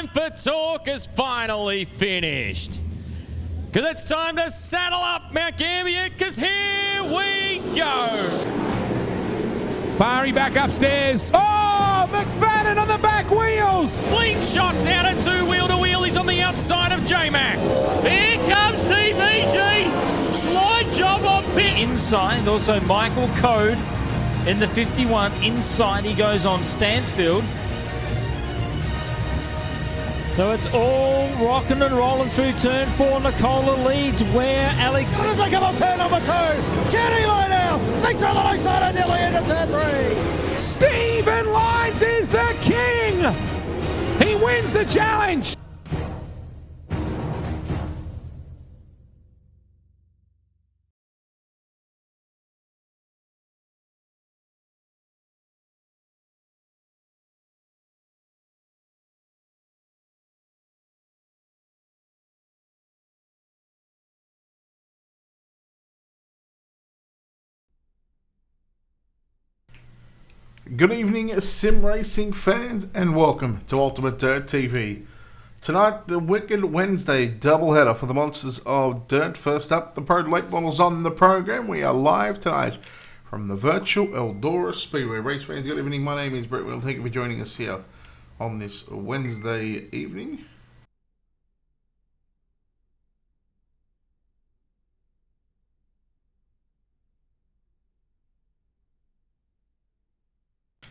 time for talk is finally finished. Because it's time to saddle up Mount Gambier, because here we go. Fari back upstairs. Oh, McFadden on the back wheels. Slingshots out at two-wheel-to-wheel. He's on the outside of J-Mac. Here comes TVG. Slide job on pit. Inside, also Michael Code in the 51. Inside he goes on Stansfield. So it's all rocking and rolling through turn 4. Nicola leads where Alex... As they come on turn number 2, Jenny line now, sneaks on the low side and nearly into turn 3. Stephen Lyons is the king. He wins the challenge. Good evening, sim racing fans, and welcome to Ultimate Dirt TV. Tonight, the Wicked Wednesday doubleheader for the Monsters of Dirt. First up, the Pro Late Models on the program. We are live tonight from the virtual Eldora Speedway. Race fans, good evening. My name is Brett Will. Thank you for joining us here on this Wednesday evening.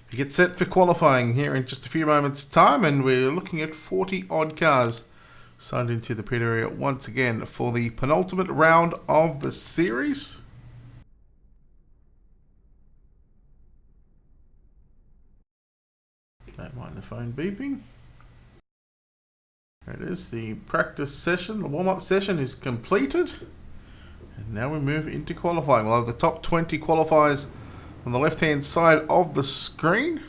We get set for qualifying here in just a few moments' time, and we're looking at 40 odd cars signed into the pit area once again for the penultimate round of the series. Don't mind the phone beeping. There it is, the practice session, the warm-up session is completed, and now we move into qualifying. We'll have the top 20 qualifiers on the left-hand side of the screen.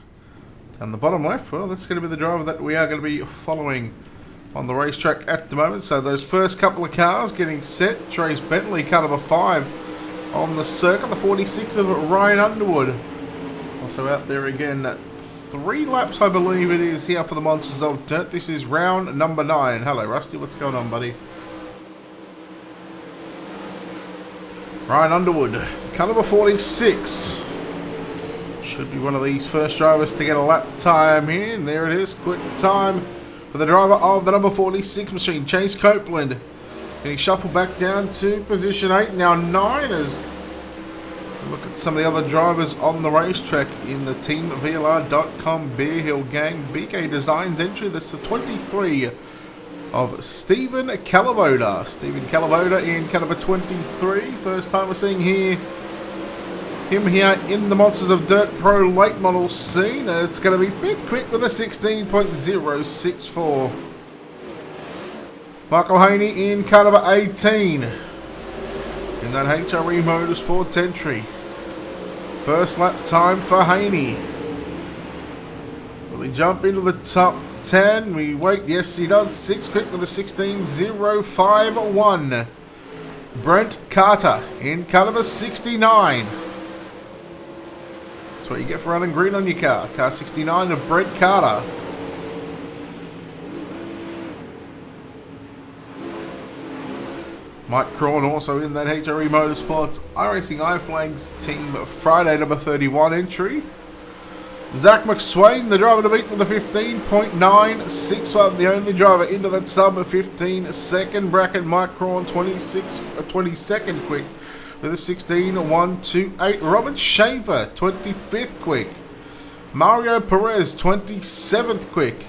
And the bottom left, well, that's going to be the driver that we are going to be following on the racetrack at the moment. So those first couple of cars getting set. Trace Bentley, car number 5 on the circuit. The 46 of Ryan Underwood. Also out there again. 3 laps, I believe it is, here for the Monsters of Dirt. This is round number 9. Hello, Rusty. What's going on, buddy? Ryan Underwood, car number 46. Should be one of these first drivers to get a lap time here. And there it is. Quick time for the driver of the number 46 machine, Chase Copeland. Getting shuffled back down to position 8. Now 9 as look at some of the other drivers on the racetrack in the TeamVLR.com Bear Hill Gang BK Designs entry. That's the 23 of Stephen Calavoda. Stephen Calavoda in car number 23. First time we're seeing him here in the Monsters of Dirt Pro late model scene. It's going to be 5th quick with a 16.064. Michael Haney in car number 18 in that HRE Motorsports entry. First lap time for Haney. Will he jump into the top 10? We wait. Yes, he does. 6th quick with a 16.051. Brent Carter in car number 69. That's what you get for running green on your car. Car 69 of Brent Carter. Mike Crawn also in that HRE Motorsports iRacing iFlags Team Friday number 31 entry. Zach McSwain, the driver to beat with a 15.961, the only driver into that sub 15 second bracket. Mike Crawn 22nd quick with a 16.128. Robert Shaver 25th quick. Mario Perez 27th quick.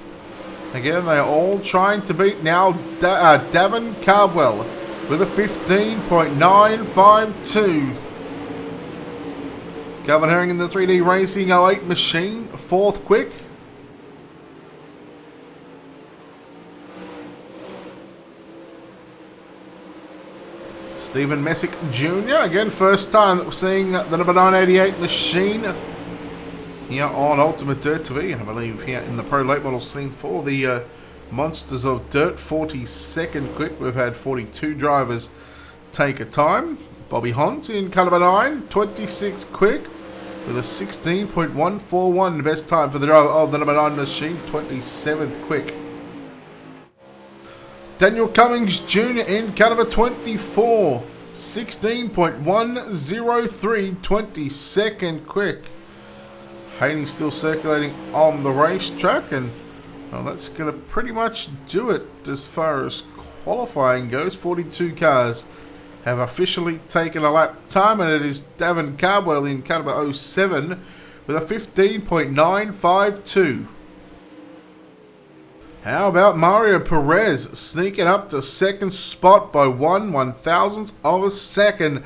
Again, they are all trying to beat now Davin Cardwell with a 15.952. Calvin Herring in the 3D Racing 08 machine, 4th quick. Stephen Messick Jr. Again, first time that we're seeing the number 988 machine here on Ultimate Dirt TV, and I believe here in the Pro Late Model scene for the Monsters of Dirt. 42nd quick. We've had 42 drivers take a time. Bobby Hunt in car number 9, 26 quick with a 16.141. Best time for the driver of the number 9 machine, 27th quick. Daniel Cummings Jr. in car number 24. 16.103, 22nd quick. Haney still circulating on the racetrack, and well, that's going to pretty much do it as far as qualifying goes. 42 cars have officially taken a lap time, and it is Davin Cardwell in car number 07 with a 15.952. How about Mario Perez sneaking up to second spot by 1/1000th of a second.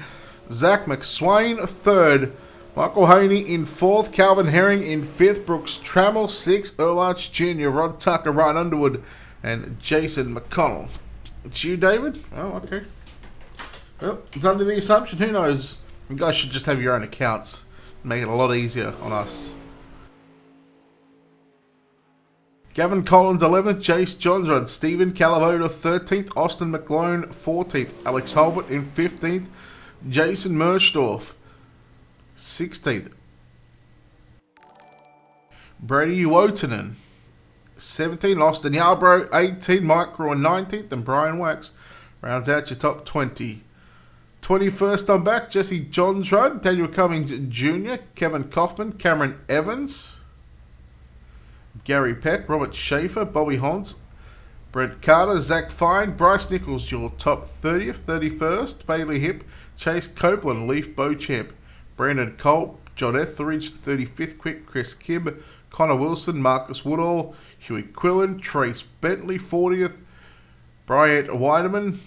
Zach McSwain third. Michael Haney in fourth. Calvin Herring in fifth. Brooks Trammell sixth. Earl Arch Jr., Rod Tucker, Ryan Underwood, and Jason McConnell. It's you, David? Oh, okay. Well, it's under the assumption. Who knows? You guys should just have your own accounts. Make it a lot easier on us. Gavin Collins 11th, Jace Johnsrud, Stephen Calavoda 13th, Austin McLone 14th, Alex Holbert in 15th, Jason Mershdorf 16th, Brady Wotanen 17th, Austin Yarbrough 18th, Mike Craw 19th, and Brian Wax rounds out your top 20. 21st on back, Jesse Johnsrud, Daniel Cummings Jr., Kevin Kaufman, Cameron Evans, Gary Peck, Robert Schaefer, Bobby Hons, Brett Carter, Zach Fine, Bryce Nichols, your top 30th, 31st, Bailey Hip, Chase Copeland, Leaf Beauchamp, Brandon Cole, John Etheridge, 35th quick, Chris Kibb, Connor Wilson, Marcus Woodall, Huey Quillen, Trace Bentley, 40th, Bryant Weideman,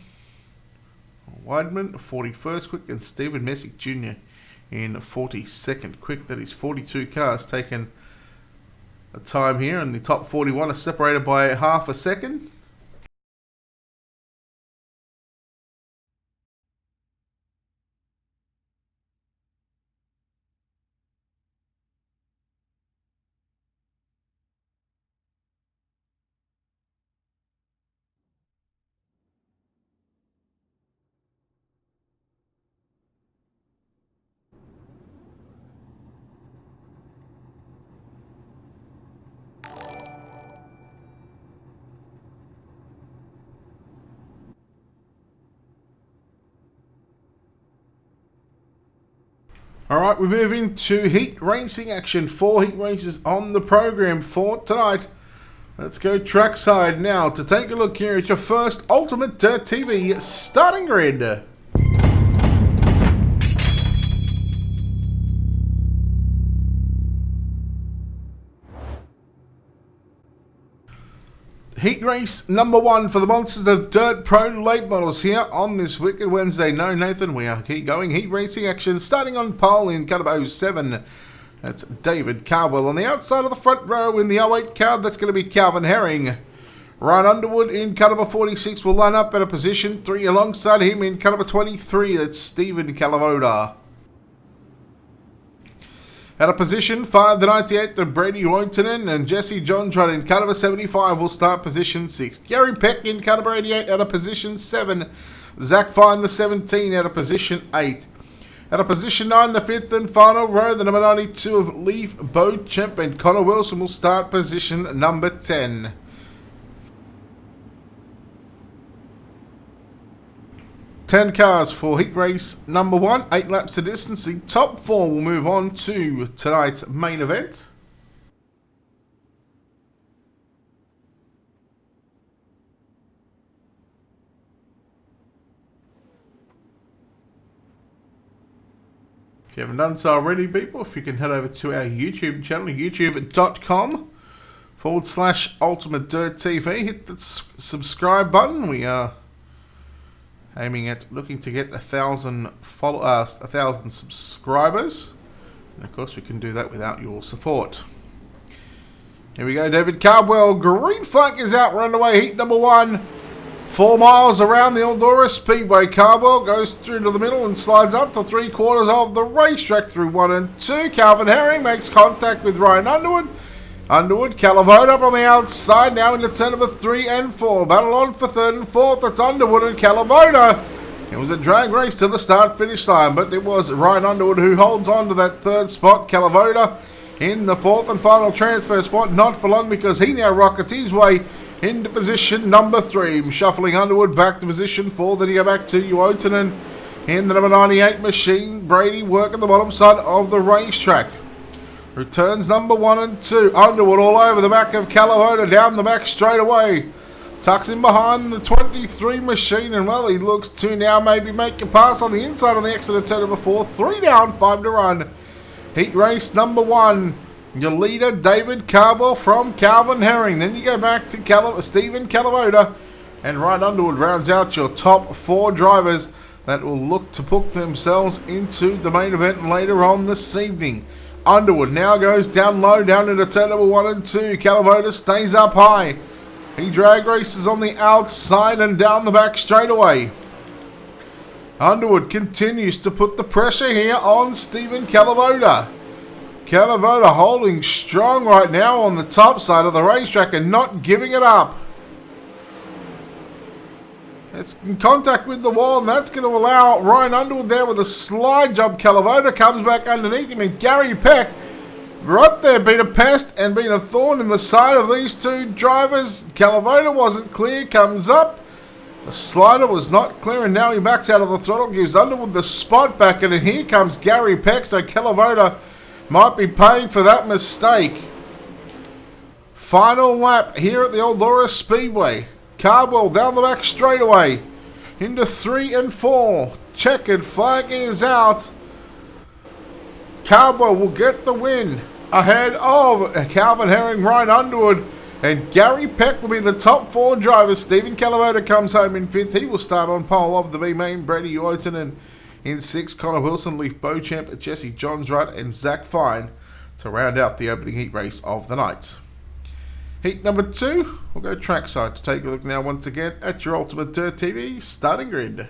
41st quick, and Stephen Messick Jr. in 42nd quick. That is 42 cars taken a time here, and the top 41 are separated by half a second. Alright, we move into heat racing action. 4 heat races on the program for tonight. Let's go trackside now to take a look here at your first Ultimate Dirt TV starting grid. Heat race number 1 for the Monsters of Dirt Pro late models here on this Wicked Wednesday. No, Nathan, we are keep going. Heat racing action starting on pole in car number 07. That's David Cardwell. On the outside of the front row in the 08 car, that's going to be Calvin Herring. Ryan Underwood in car number 46 will line up at a position 3 alongside him in car number 23. That's Stephen Calavoda. At a position 5, the 98, the Brady Wotanen, and Jesse Johnsrud in car number 75 will start position 6. Gary Peck in car number 88 at a position 7. Zach Fine, the 17, at a position 8. At a position 9, the 5th and final row, the number 92 of Leaf Beauchamp and Connor Wilson will start position number 10. Ten cars for heat race number 1, 8 laps of distance. The top 4 will move on to tonight's main event. If you haven't done so already, people, if you can head over to our YouTube channel, youtube.com/Ultimate Dirt TV, hit the subscribe button. We are aiming at looking to get 1,000 subscribers, and of course we can do that without your support. Here we go, David Cardwell, green flag is out, we're underway, heat number 1, 4 miles around the Eldora Speedway. Cardwell goes through to the middle and slides up to 3/4 of the racetrack through 1 and 2. Calvin Herring makes contact with Ryan Underwood. Calavoda up on the outside, now into turn number 3 and 4. Battle on for 3rd and 4th. It's Underwood and Calavoda. It was a drag race to the start-finish line, but it was Ryan Underwood who holds on to that 3rd spot. Calavoda in the 4th and final transfer spot, not for long because he now rockets his way into position number 3. Shuffling Underwood back to position 4. Then you go back to Uotanen in the number 98 machine. Brady working the bottom side of the racetrack. Returns number 1 and 2. Underwood all over the back of Calavota, down the back straight away. Tucks in behind the 23 machine, and well, he looks to now maybe make a pass on the inside on the exit of turn number 4. 3 down, 5 to run. Heat race number 1. Your leader, David Carbell from Calvin Herring. Then you go back to Stephen Calavota, and Ryan Underwood rounds out your top 4 drivers that will look to put themselves into the main event later on this evening. Underwood now goes down low, down into turn number 1 and 2. Calavota stays up high. He drag races on the outside and down the back straight away. Underwood continues to put the pressure here on Stephen Calavota. Calavota holding strong right now on the top side of the racetrack and not giving it up. It's in contact with the wall, and that's going to allow Ryan Underwood there with a slide job. Calavota comes back underneath him, and Gary Peck right there being a pest and being a thorn in the side of these 2 drivers. Calavota wasn't clear, comes up. The slider was not clear, and now he backs out of the throttle, gives Underwood the spot back, and here comes Gary Peck, so Calavota might be paying for that mistake. Final lap here at the Eldora Speedway. Carbell down the back straightaway into 3 and 4. Checkered flag is out. Carbell will get the win ahead of Calvin Herring, Ryan Underwood, and Gary Peck will be the top 4 drivers. Stephen Calavota comes home in 5th. He will start on pole of the B main. Brady Uotanen in 6th. Connor Wilson, Leaf Beauchamp, Jesse Johns Wright, and Zach Fine to round out the opening heat race of the night. Heat number 2, we'll go trackside to take a look now once again at your Ultimate Dirt TV starting grid.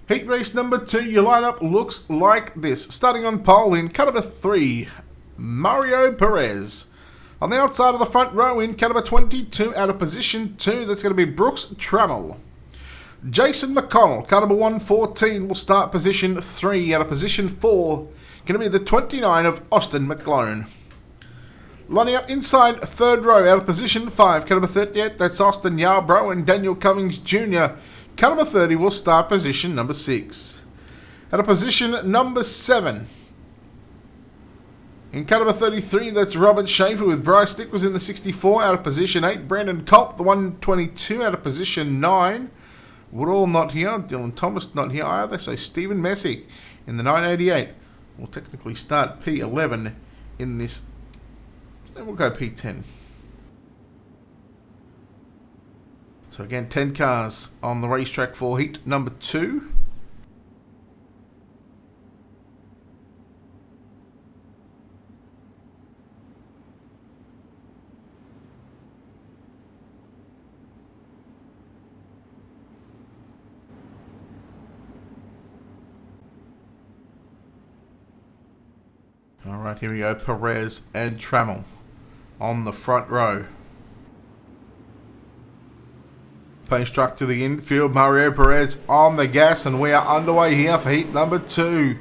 Heat race number 2, your lineup looks like this. Starting on pole in car number 3, Mario Perez. On the outside of the front row in car number 22, out of position 2, that's going to be Brooks Trammell. Jason McConnell, car number 114, will start position 3. Out of position 4, going to be the 29 of Austin McLaren. Lining up inside third row, out of position 5, car number 38, that's Austin Yarbrough and Daniel Cummings Jr. Car number 30 will start position number 6. At a position number 7. In car number 33, that's Robert Schaefer with Bryce Nichols in the 64. Out of position 8, Brandon Culp, the 122. Out of position 9. Woodall not here. Dylan Thomas not here either. So Stephen Messick in the 988 will technically start P11 in this. And we'll go P10. So again, 10 cars on the racetrack for heat number 2. All right, here we go. Perez and Trammell on the front row. Pace truck to the infield. Mario Perez on the gas, and we are underway here for heat number 2.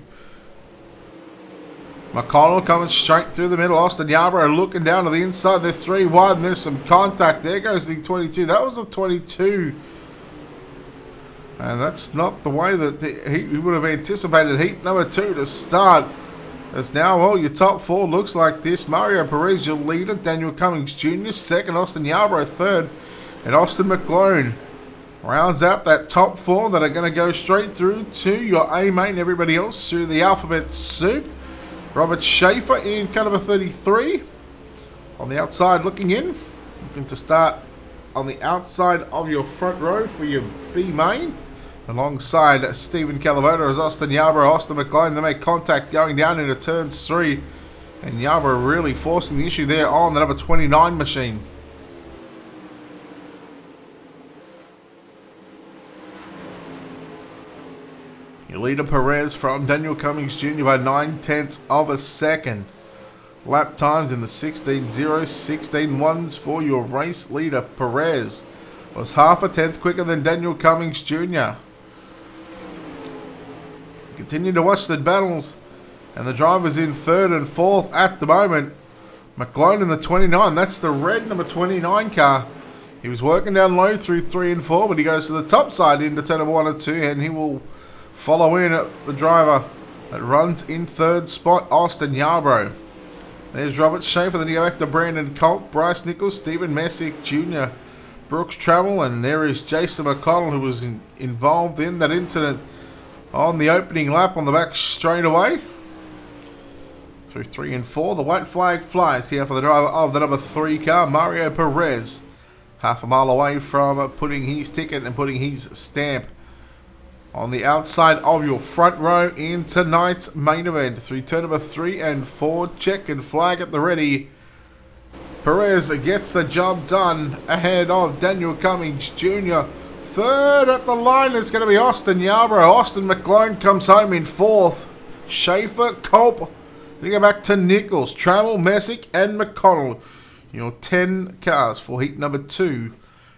McConnell coming straight through the middle. Austin Yarbrough looking down to the inside. They're 3 wide, and there's some contact. There goes the 22. That was a 22. And that's not the way that he would have anticipated heat number 2 to start. As now, well, your top 4 looks like this. Mario Perez, your leader. Daniel Cummings Jr. second. Austin Yarbrough third. And Austin McLaren rounds out that top 4 that are going to go straight through to your A main. Everybody else through the alphabet soup. Robert Schaefer in car number 33. On the outside looking in. Looking to start on the outside of your front row for your B main. Alongside Stephen Calavota as Austin Yarbrough, Austin McLean. They make contact going down into turns 3. And Yarbrough really forcing the issue there on the number 29 machine. Your leader Perez from Daniel Cummings Jr. by 9/10 of a second. Lap times in the 16.0, 16.1s for your race leader Perez. Was half a tenth quicker than Daniel Cummings Jr. continue to watch the battles. And the driver's in 3rd and 4th at the moment. McLean in the 29. That's the red number 29 car. He was working down low through 3 and 4, but he goes to the top side into turn number 1 and 2, and he will follow in at the driver that runs in 3rd spot, Austin Yarbrough. There's Robert Schaefer, then you go back to Brandon Colt, Bryce Nichols, Stephen Messick Jr., Brooks Travel, and there is Jason McConnell, who was involved in that incident on the opening lap on the back straightaway. Through 3 and 4, the white flag flies here for the driver of the number 3 car, Mario Perez. Half a mile away from putting his ticket and putting his stamp on the outside of your front row in tonight's main event. Through turn number 3 and 4, check and flag at the ready. Perez gets the job done ahead of Daniel Cummings Jr. 3rd at the line is going to be Austin Yarbrough. Austin McLean comes home in 4th. Schaefer, Culp. Then you go back to Nichols, Trammell, Messick and McConnell. Your 10 cars for heat number 2.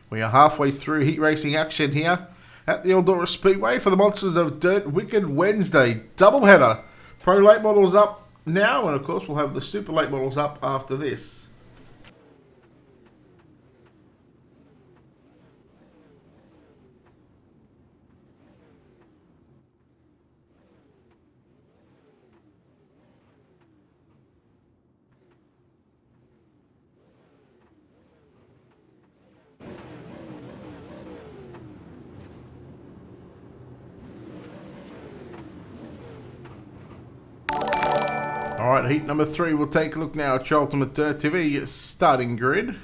We are halfway through heat racing action here at the Eldora Speedway for the Monsters of Dirt Wicked Wednesday doubleheader. Pro late models up now, and of course we'll have the super late models up after this. Alright, heat number 3, we'll take a look now at your Ultimate Dirt TV starting grid.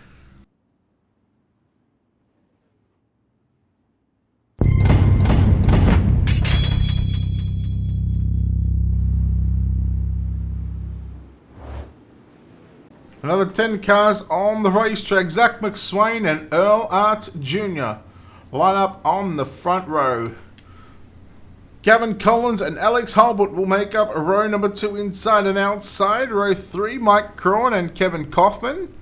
Another 10 cars on the racetrack. Zach McSwain and Earl Arts Jr. line up on the front row. Gavin Collins and Alex Holbert will make up row number 2 inside and outside. Row 3, Mike Crawn and Kevin Kaufman.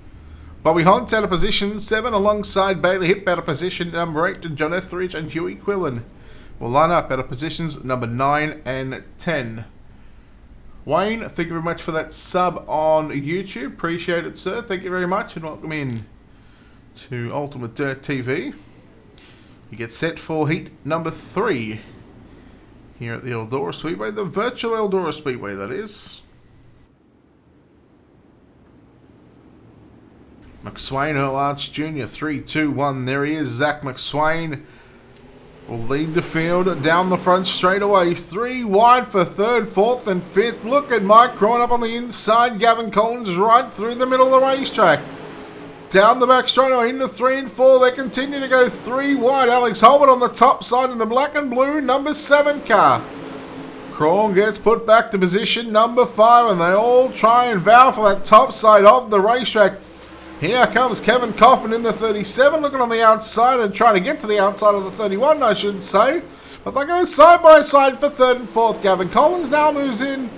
Bobby Hunt out of position 7 alongside Bailey Hip out of position number 8 and John Etheridge and Huey Quillen will line up out of positions number 9 and 10. Wayne, thank you very much for that sub on YouTube. Appreciate it, sir. Thank you very much and welcome in to Ultimate Dirt TV. You get set for heat number 3. Here at the Eldora Speedway, the virtual Eldora Speedway, that is. McSwain, Earl Arch Jr., 3, 2, 1. There he is. Zach McSwain will lead the field down the front straight away. 3 wide for 3rd, 4th, and 5th. Look at Mike Crawn up on the inside. Gavin Collins right through the middle of the racetrack. Down the back straight away into 3 and 4. They continue to go 3 wide. Alex Holbert on the top side in the black and blue number 7 car. Crawn gets put back to position number 5 and they all try and vow for that top side of the racetrack. Here comes Kevin Kaufman in the 37 looking on the outside and trying to get to the outside of the 31, I should say. But they go side by side for 3rd and 4th. Gavin Collins now moves in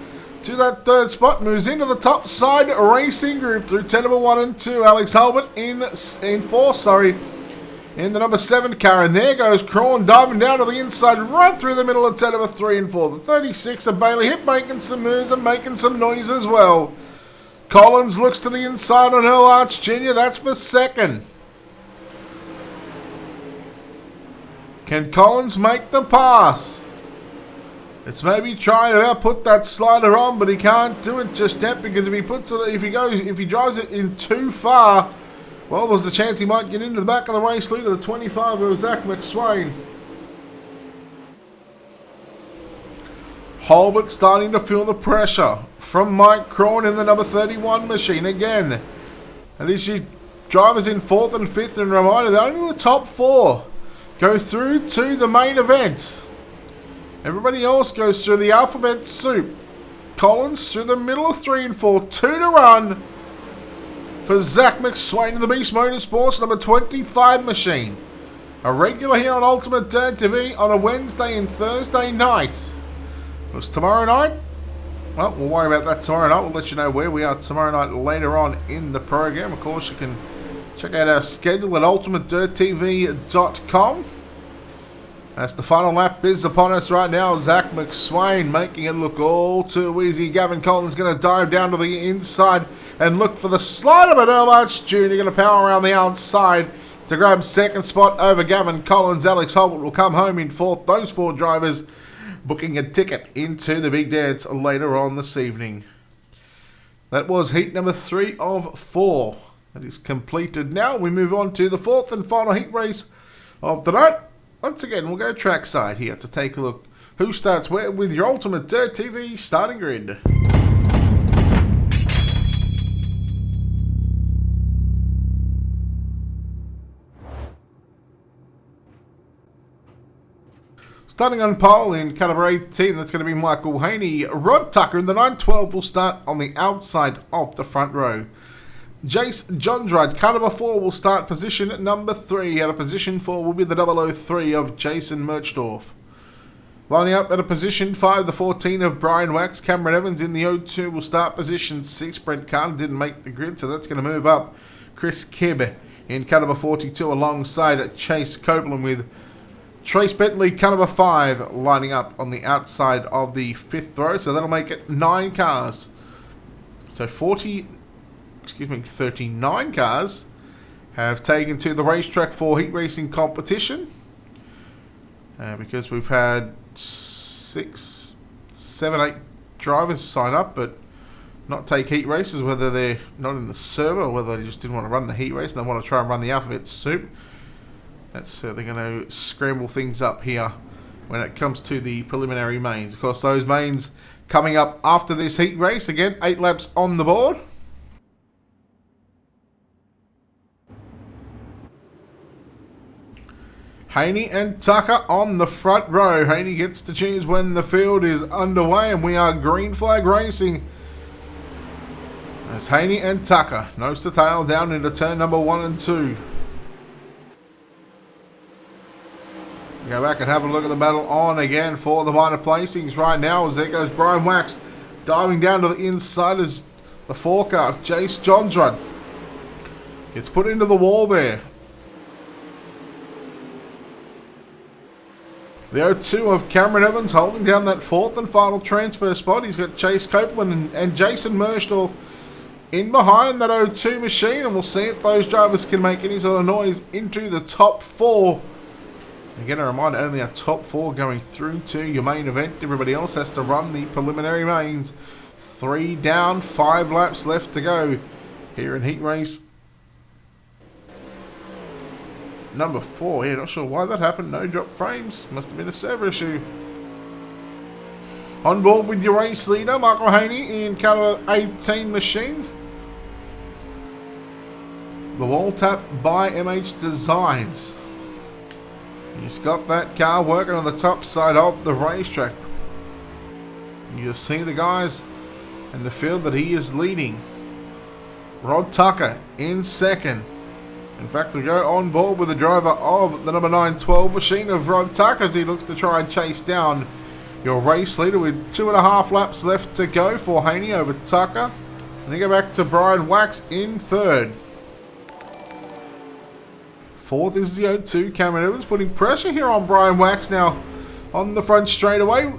to that 3rd spot, moves into the top side racing group through 10 number 1 and 2. Alex Holbert in 4th, in the number 7 car. And there goes Crawn diving down to the inside right through the middle of 10 number 3 and 4. The 36 of Bailey Hip making some moves and making some noise as well. Collins looks to the inside on Earl Arch Jr. That's for 2nd. Can Collins make the pass? It's maybe trying to put that slider on, but he can't do it just yet because if he drives it in too far, well, there's the chance he might get into the back of the race leader, the 25 of Zach McSwain. Holbert starting to feel the pressure from Mike Crawn in the number 31 machine again. And as your drivers in 4th and 5th, and reminder that only the top 4 go through to the main event. Everybody else goes through the alphabet soup. Collins through the middle of 3 and 4. 2 to run for Zach McSwain in the Beast Motorsports number 25 machine. A regular here on Ultimate Dirt TV on a Wednesday and Thursday night. Because tomorrow night, well, we'll worry about that tomorrow night. We'll let you know where we are tomorrow night later on in the program. Of course, you can check out our schedule at ultimatedirttv.com. As the final lap is upon us right now, Zach McSwain making it look all too easy. Gavin Collins going to dive down to the inside and look for the slide of it. Earl Arch Jr. going to power around the outside to grab second spot over Gavin Collins. Alex Holbert will come home in fourth. Those 4 drivers booking a ticket into the big dance later on this evening. That was heat number 3 of 4. That is completed now. We move on to the 4th and final heat race of the night. Once again, we'll go trackside here to take a look who starts where with your Ultimate Dirt TV starting grid. Starting on pole in car number 18, that's going to be Michael Haney. Rod Tucker in the 912 will start on the outside of the front row. Jace Johnsrud, car number 4, will start position at number 3. Out of position 4 will be the 003 of Jason Merchdorf. Lining up at a position 5, the 14 of Brian Wax. Cameron Evans in the 02 will start position 6. Brent Carter didn't make the grid, so that's going to move up. Chris Kibb in car number 42 alongside Chase Copeland, with Trace Bentley, car number 5, lining up on the outside of the 5th row. So that'll make it 9 cars. So 39 cars have taken to the racetrack for heat racing competition, because we've had 6, 7, 8 drivers sign up but not take heat races, whether they're not in the server or whether they just didn't want to run the heat race and they want to try and run the alphabet soup. That's certainly going to scramble things up here when it comes to the preliminary mains. Of course, those mains coming up after this heat race. Again, 8 laps on the board. Haney and Tucker on the front row. Haney gets to choose when the field is underway, and we are green flag racing. As Haney and Tucker nose to tail down into turn number 1 and 2. Go back and have a look at the battle on again for the minor placings right now, as there goes Brian Wax diving down to the inside as the 4 car, Jace Johnsrud, gets put into the wall there. The 02 of Cameron Evans holding down that 4th and final transfer spot. He's got Chase Copeland and Jason Merchdorf in behind that 02 machine, and we'll see if those drivers can make any sort of noise into the top 4. Again, a reminder, only a top 4 going through to your main event. Everybody else has to run the preliminary mains. 3 down, 5 laps left to go here in heat race number 4. Yeah, not sure why that happened. No drop frames. Must have been a server issue. On board with your race leader, Michael Haney in car 18 machine. The wall tap by MH Designs. He's got that car working on the top side of the racetrack. You see the guys in the field that he is leading. Rod Tucker in second. In fact, we go on board with the driver of the number 912 machine of Rod Tucker as he looks to try and chase down your race leader with 2.5 laps left to go for Haney over Tucker. And you go back to Brian Wax in third. 4th is the 02, Cameron Evans, putting pressure here on Brian Wax now on the front straightaway.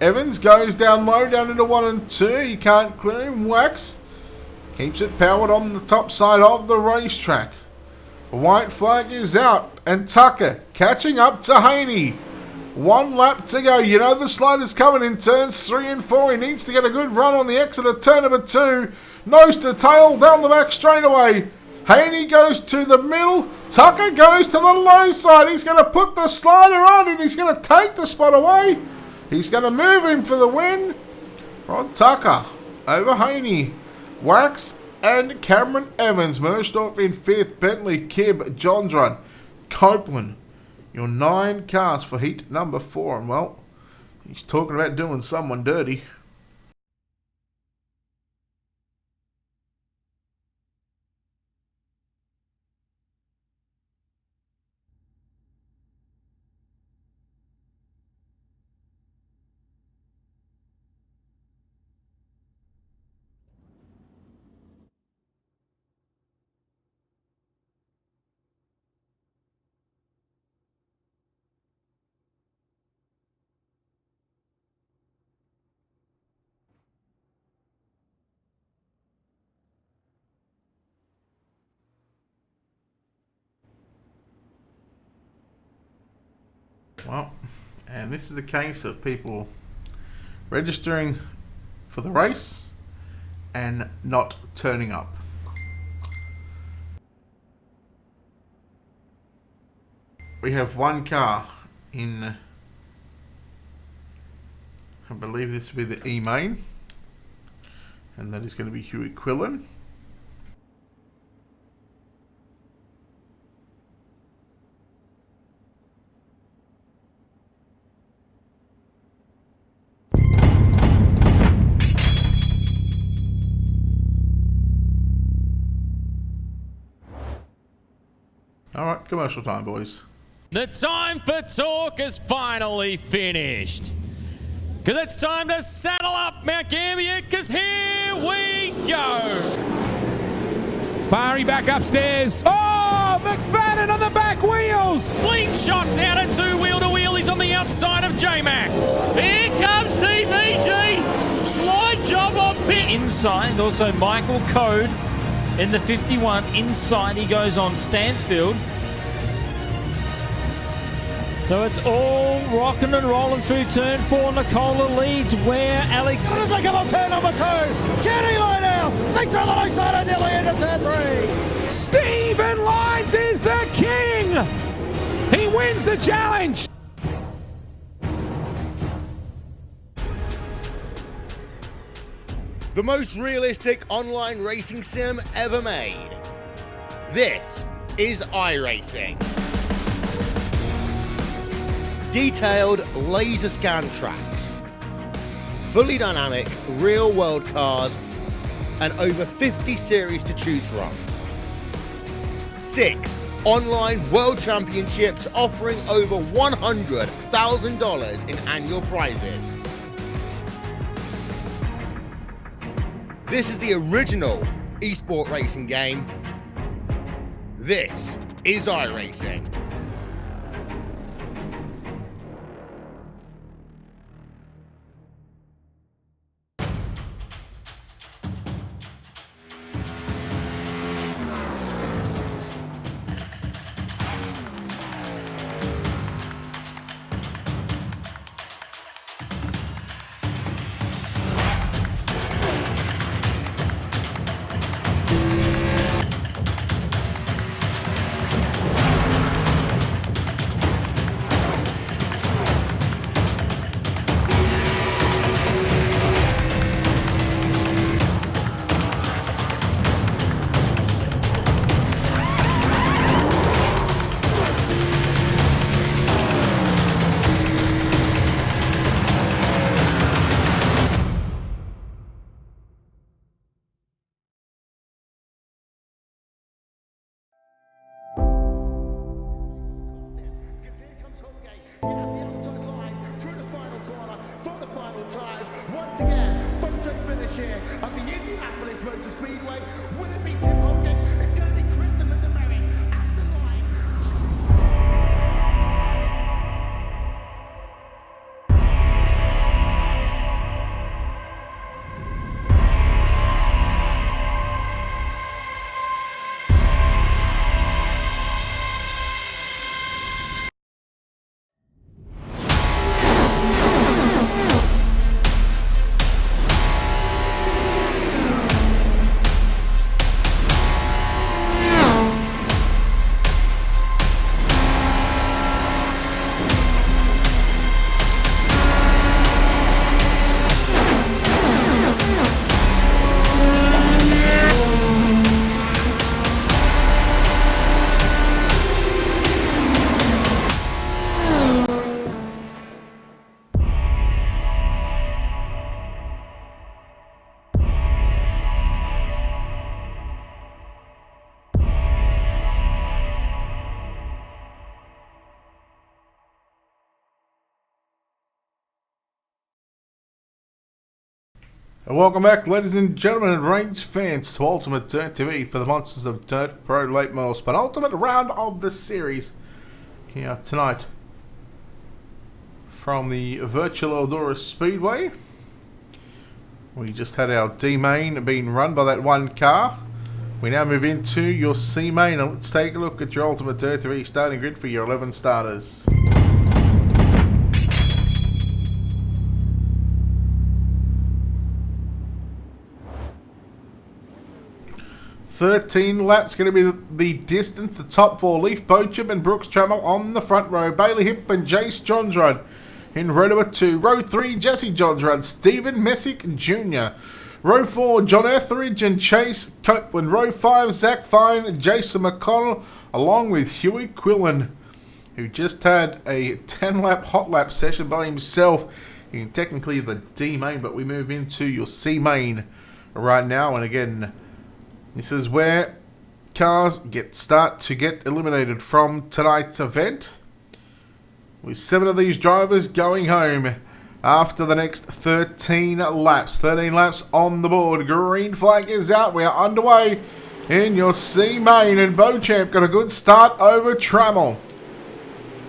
Evans goes down low, down into 1 and 2. He can't clear him. Wax keeps it powered on the top side of the racetrack. The white flag is out, and Tucker catching up to Haney. 1 lap to go. You know the slide is coming in turns 3 and 4. He needs to get a good run on the exit of turn number 2. Nose to tail down the back straightaway. Haney goes to the middle. Tucker goes to the low side. He's going to put the slider on and he's going to take the spot away. He's going to move him for the win. Rod Tucker over Haney. Wax and Cameron Evans. Merchdorf in 5th. Bentley, Kibb, Johnsrud, Copeland. Your 9 cars for heat number 4. And well, he's talking about doing someone dirty. Well, and this is a case of people registering for the race and not turning up. We have one car in, I believe this will be the E-main, and that is going to be Huey Quillen. Alright, commercial time, boys. The time for talk is finally finished. Because it's time to saddle up Mount Gambier, because here we go. Fiery back upstairs. Oh, McFadden on the back wheels. Slingshots out at two-wheel to wheel. He's on the outside of J-Mac. Here comes TVG. Slide job on pit. Inside, also Michael Code in the 51. Inside he goes on Stansfield. So it's all rocking and rolling through turn 4. Nicola leads where Alex... As they come on turn number 2, Jenny Lionel sneaks through the low side and nearly into turn 3. Stephen Lyons is the king. He wins the challenge. The most realistic online racing sim ever made. This is iRacing. Detailed laser scan tracks, fully dynamic real world cars, and over 50 series to choose from. 6 online world championships offering over $100,000 in annual prizes. This is the original esport racing game. This is iRacing. Once again, photo finish here at the Indianapolis Motor Speedway. Will it be Tim Hogan? It's going to be Christopher DeMerrick at the line. And welcome back, ladies and gentlemen and race fans, to Ultimate Dirt TV for the Monsters of Dirt Pro Late Models penultimate round of the series here tonight from the virtual Eldora Speedway. We just had our D main being run by that one car. We now move into your C main, and let's take a look at your Ultimate Dirt TV starting grid for your 11 starters. 13 laps going to be the distance. The top four, Leaf, Bochum and Brooks Trammell on the front row. Bailey Hip and Jace Johnsrud in row number 2. Row 3, Jesse Johnsrud, Stephen Messick Jr. Row 4, John Etheridge and Chase Copeland. Row 5, Zach Fine, Jason McConnell, along with Huey Quillen, who just had a 10-lap hot lap session by himself in technically the D main, but we move into your C main right now. And again, this is where cars start to get eliminated from tonight's event, with 7 of these drivers going home after the next 13 laps. 13 laps on the board. Green flag is out. We are underway in your C main, and Beauchamp got a good start over Trammell.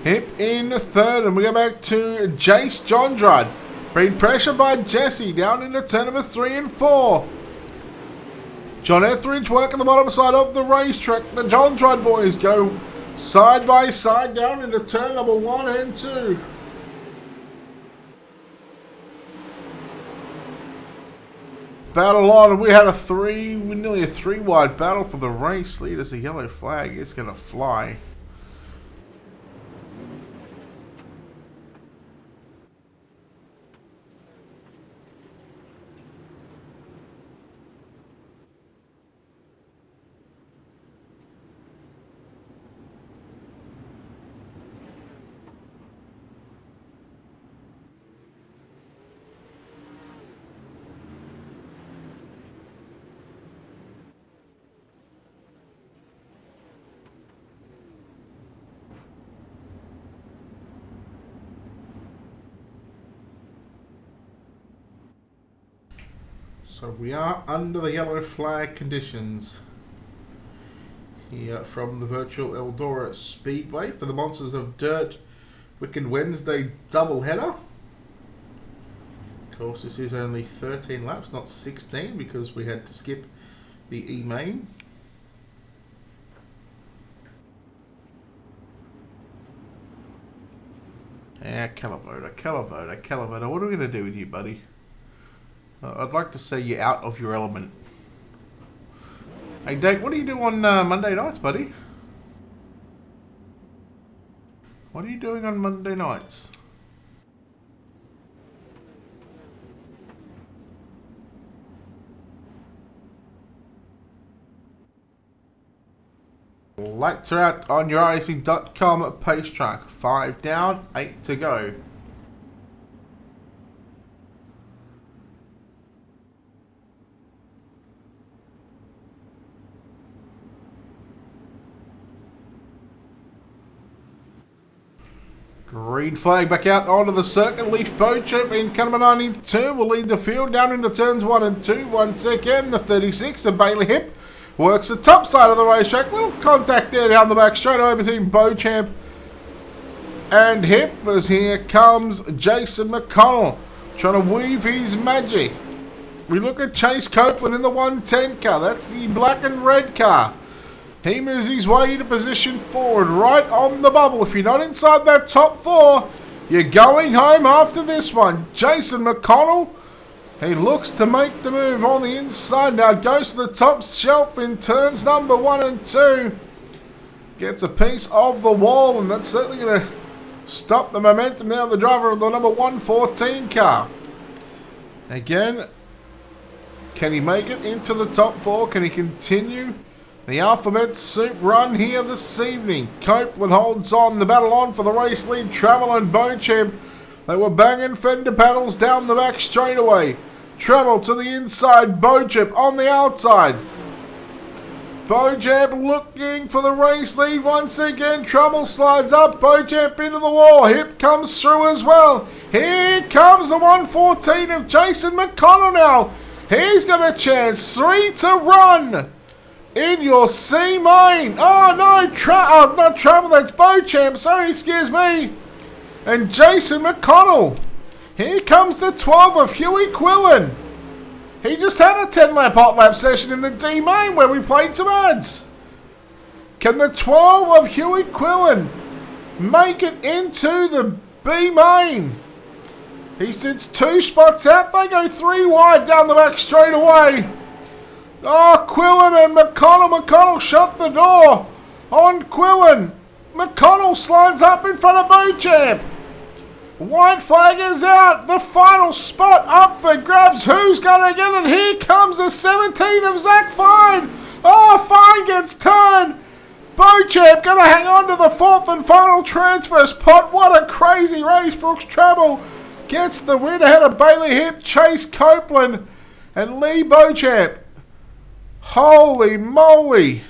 Hip in third, and we go back to Jace Johnsrud. Being pressured by Jesse down into turn number 3 and 4. John Etheridge working the bottom side of the racetrack. The Johnsrud boys go side by side down into turn number 1 and 2. Battle on. We had nearly a 3-wide battle for the race lead as the yellow flag is going to fly. So we are under the yellow flag conditions here from the virtual Eldora Speedway for the Monsters of Dirt Wicked Wednesday doubleheader. Of course, this is only 13 laps, not 16, because we had to skip the E-main. Calavoda, what are we going to do with you, buddy? I'd like to say you're out of your element. Hey, Dave, what do you do on Monday nights, buddy? What are you doing on Monday nights? Lights are out on your iRacing.com pace track. 5 down, 8 to go. Green flag back out onto the circuit. Leaf Bochum in car number 92 will lead the field down into turns 1 and 2. Once again, the 36 of Bailey Hip works the top side of the racetrack. Little contact there down the back, straight away between Beauchamp and Hip, as here comes Jason McConnell trying to weave his magic. We look at Chase Copeland in the 110 car. That's the black and red car. He moves his way to position forward, right on the bubble. If you're not inside that top 4, you're going home after this one. Jason McConnell, he looks to make the move on the inside. Now goes to the top shelf in turns number 1 and 2. Gets a piece of the wall, and that's certainly going to stop the momentum now of the driver of the number 114 car. Again, can he make it into the top 4? Can he continue the alphabet soup run here this evening? Copeland holds on. The battle on for the race lead. Trammell and Beauchamp, they were banging fender paddles down the back straightaway. Trammell to the inside. Beauchamp on the outside. Beauchamp looking for the race lead once again. Trammell slides up. Beauchamp into the wall. Hip comes through as well. Here comes the 114 of Jason McConnell now. He's got a chance. 3 to run in your C main. Oh no, not Trammell, that's Beauchamp. Sorry, excuse me. And Jason McConnell. Here comes the 12 of Huey Quillen. He just had a 10-lap hot lap session in the D main where we played some ads. Can the 12 of Huey Quillen make it into the B main? He sits 2 spots out. They go 3 wide down the back straight away. Oh, Quillen and McConnell. McConnell shut the door on Quillen. McConnell slides up in front of Beauchamp. White flag is out. The final spot up for grabs. Who's going to get it? Here comes the 17 of Zach Fine. Oh, Fine gets turned. Beauchamp going to hang on to the fourth and final transfer spot. What a crazy race. Brooks Travel gets the win ahead of Bailey Hip, Chase Copeland, and Lee Beauchamp. Holy moly.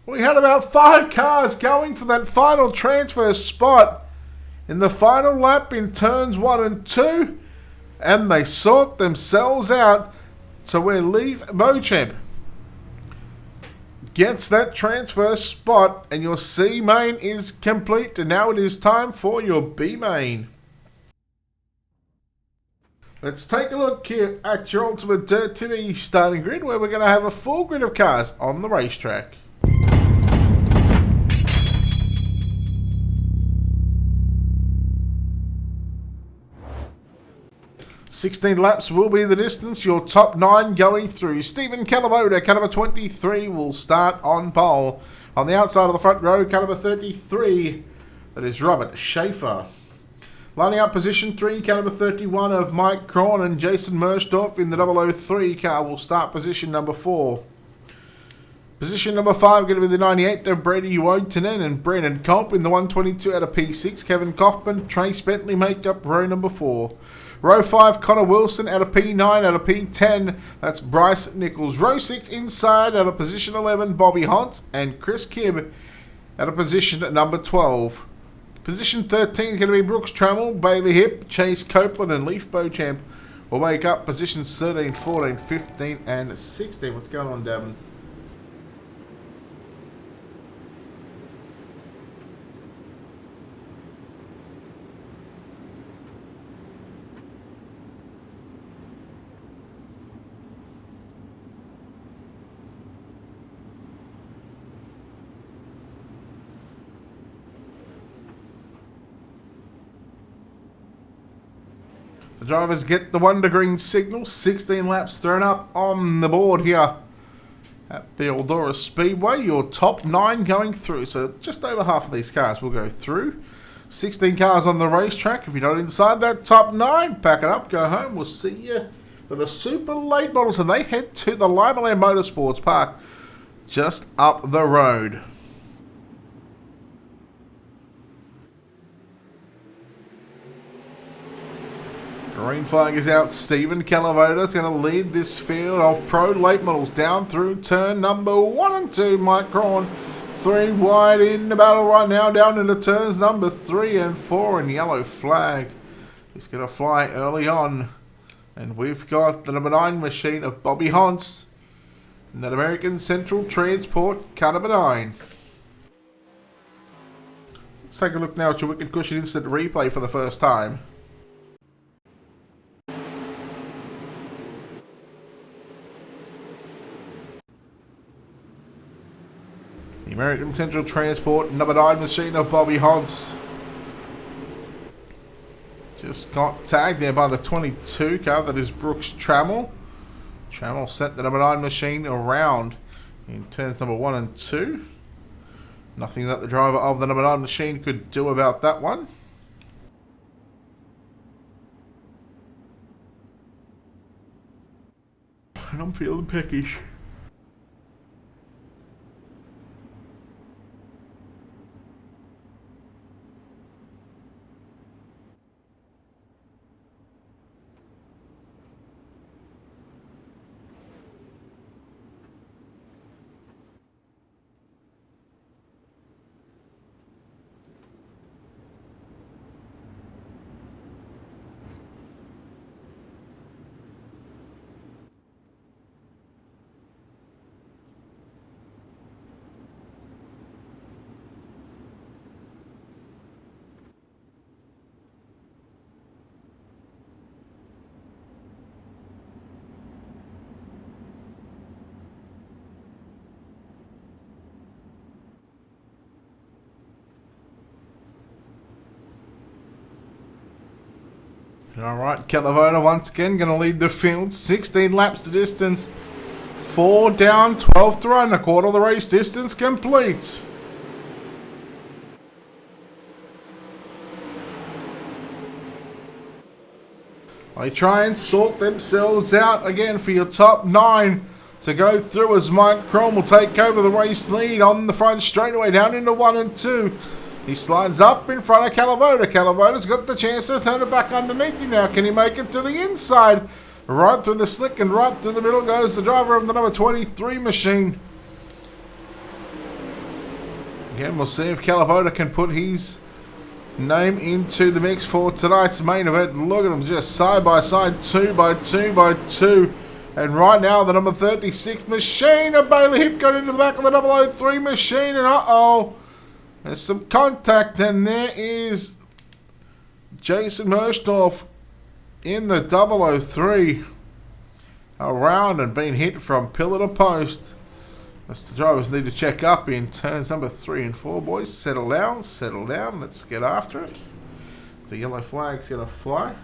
We had about 5 cars going for that final transfer spot in the final lap in turns 1 and 2, and they sort themselves out to where Lee Beauchamp gets that transfer spot, and your C main is complete, and now it is time for your B main. Let's take a look here at your Ultimate Dirt TV starting grid, where we're going to have a full grid of cars on the racetrack. "16 laps will be the distance. Your top 9 going through. Stephen Calavoda, car number 23, will start on pole. On the outside of the front row, car number 33, that is Robert Schaefer. Lining up position 3, car number 31 of Mike Cron and Jason Mersdorf in the 003 car will start position number 4. Position number 5 going to be the 98 of Brady Woitanen and Brennan Culp in the 122 out of P6. Kevin Kaufman, Trace Bentley make up row number 4. Row 5, Connor Wilson out of P9 out of P10. That's Bryce Nichols. Row 6 inside out of position 11, Bobby Hunt and Chris Kibb out of position number 12. Position 13 is going to be Brooks Trammell, Bailey Hip, Chase Copeland and Leaf Beauchamp will make up positions 13, 14, 15 and 16. What's going on, Devin? The drivers get the Wonder Green signal. 16 laps thrown up on the board here at the Eldora Speedway. Your top 9 going through. So just over half of these cars will go through. 16 cars on the racetrack. If you're not inside that top 9, pack it up, go home. We'll see you for the super late models. And they head to the Limaland Motorsports Park just up the road. Green flag is out. Stephen Calavoda is going to lead this field of pro late models down through turn number 1 and 2. Mike Cron 3 wide in the battle right now, down into turns number 3 and 4, and yellow flag. He's going to fly early on. And we've got the number 9 machine of Bobby Hunt and that American Central Transport car number 9. Let's take a look now at your Wicked Cushion Instant Replay for the first time. The American Central Transport number 9 machine of Bobby Hodds just got tagged there by the 22 car, that is Brooks Trammell. Trammell sent the number 9 machine around in turns number 1 and 2. Nothing that the driver of the number 9 machine could do about that one. And I'm feeling peckish. Alright, Calavoda once again going to lead the field. 16 laps to distance 4 down, 12 to run. A quarter of the race distance complete. They try and sort themselves out again for your top 9 to go through as Mike Crom will take over the race lead on the front straightaway down into 1 and 2. He slides up in front of Calavoda. Calavoda's got the chance to turn it back underneath him now. Can he make it to the inside? Right through the slick and right through the middle goes the driver of the number 23 machine. Again, we'll see if Calavoda can put his name into the mix for tonight's main event. Look at them just side by side, 2 by 2 by 2. And right now, the number 36 machine of Bailey Hip got into the back of the 003 machine. And uh-oh, there's some contact. And there is Jason Merstorff in the 003. Around and being hit from pillar to post. That's the drivers need to check up in turns number 3 and 4, boys. Settle down, settle down. Let's get after it. The yellow flag's going to fly.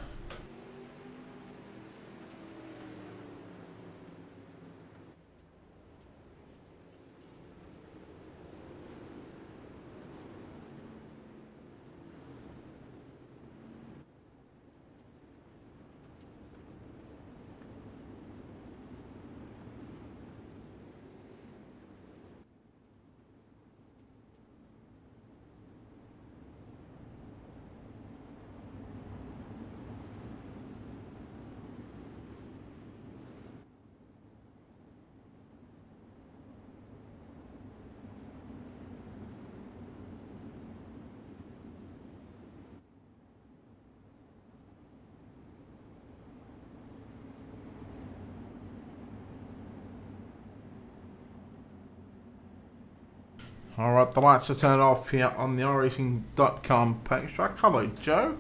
Alright, the lights are turned off here on the iRacing.com page track. Hello, Joe.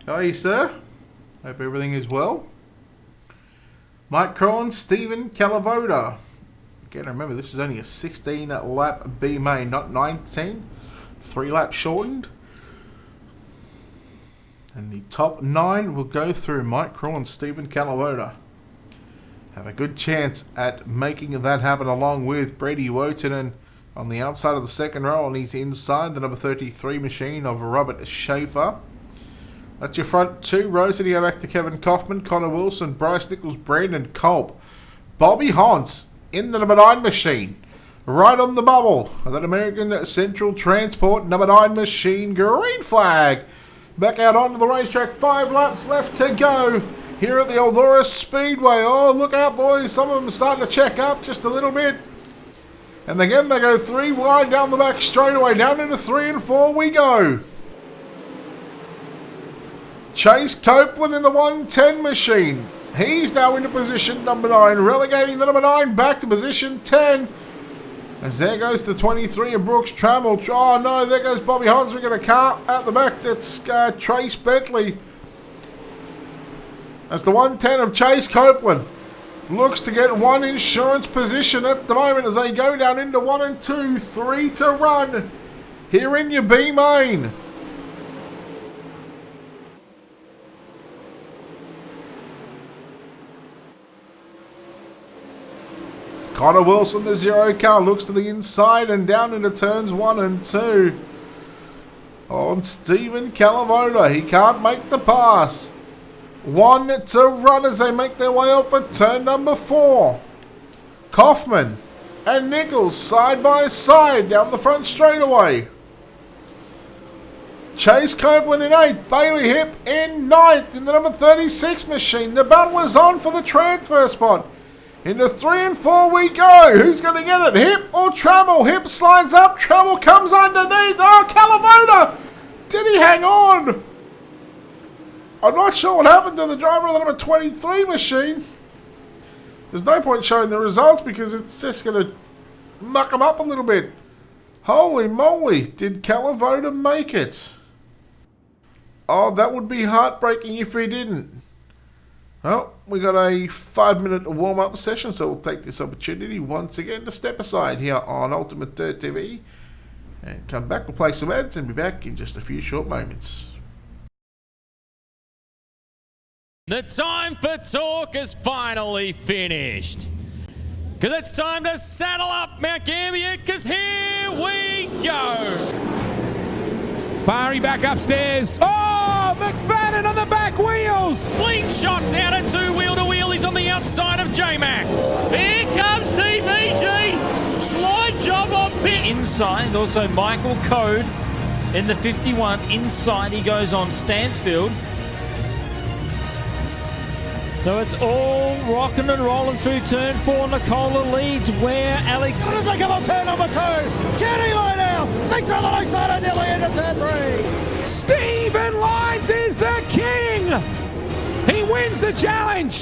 How are you, sir? Hope everything is well. Mike Cron, Stephen Calavoda. Again, remember, this is only a 16-lap B main, not 19. 3 laps shortened. And the top 9 will go through Mike Cron, Stephen Calavoda. Have a good chance at making that happen along with Brady Wotanen on the outside of the second row, and he's inside the number 33 machine of Robert Schaefer. That's your front 2 rows. And you go back to Kevin Kaufman, Connor Wilson, Bryce Nichols, Brandon Culp, Bobby Hans in the number 9 machine. Right on the bubble, that American Central Transport number 9 machine, green flag. Back out onto the racetrack, 5 laps left to go here at the Eldora Speedway. Oh, look out, boys. Some of them are starting to check up just a little bit. And again, they go 3 wide down the back straightaway. Down into 3 and 4 we go. Chase Copeland in the 110 machine. He's now into position number 9, relegating the number 9 back to position 10. As there goes the 23 of Brooks Trammell. Oh no, there goes Bobby Hans. We got a car at the back. That's Trace Bentley. That's the 110 of Chase Copeland. Looks to get 1 insurance position at the moment as they go down into 1 and 2. 3 to run here in your B main. Connor Wilson, the 0 car, looks to the inside and down into turns 1 and 2. On Stephen Calavoda, he can't make the pass. 1 to run as they make their way off at turn number 4. Kaufman and Nichols side by side down the front straightaway. Chase Copeland in 8th, Bailey Hip in 9th in the number 36 machine. The battle is on for the transfer spot. Into 3 and 4 we go. Who's going to get it? Hip or Trammell? Hip slides up. Trammell comes underneath. Oh, Calavoda! Did he hang on? I'm not sure what happened to the driver of the number 23 machine. There's no point showing the results because it's just going to muck them up a little bit. Holy moly, did Calavoda make it? Oh, that would be heartbreaking if he didn't. Well, we got a 5-minute warm-up session, so we'll take this opportunity once again to step aside here on Ultimate Dirt TV and come back. We'll play some ads and be back in just a few short moments. The time for talk is finally finished. Because it's time to saddle up, Mount Gambier, because here we go. Fiery back upstairs. Oh, McFadden on the back wheels. Slingshots out at two wheel to wheel. He's on the outside of J-Mac. Here comes TVG. Slide job on pit. Inside, also Michael Code in the 51. Inside he goes on Stansfield. So it's all rocking and rolling through turn 4. Nicola leads where Alex... As they come on turn number 2, Jenny Lionel sneaks through the loose side until the end of turn 3. Stephen Lyons is the king. He wins the challenge.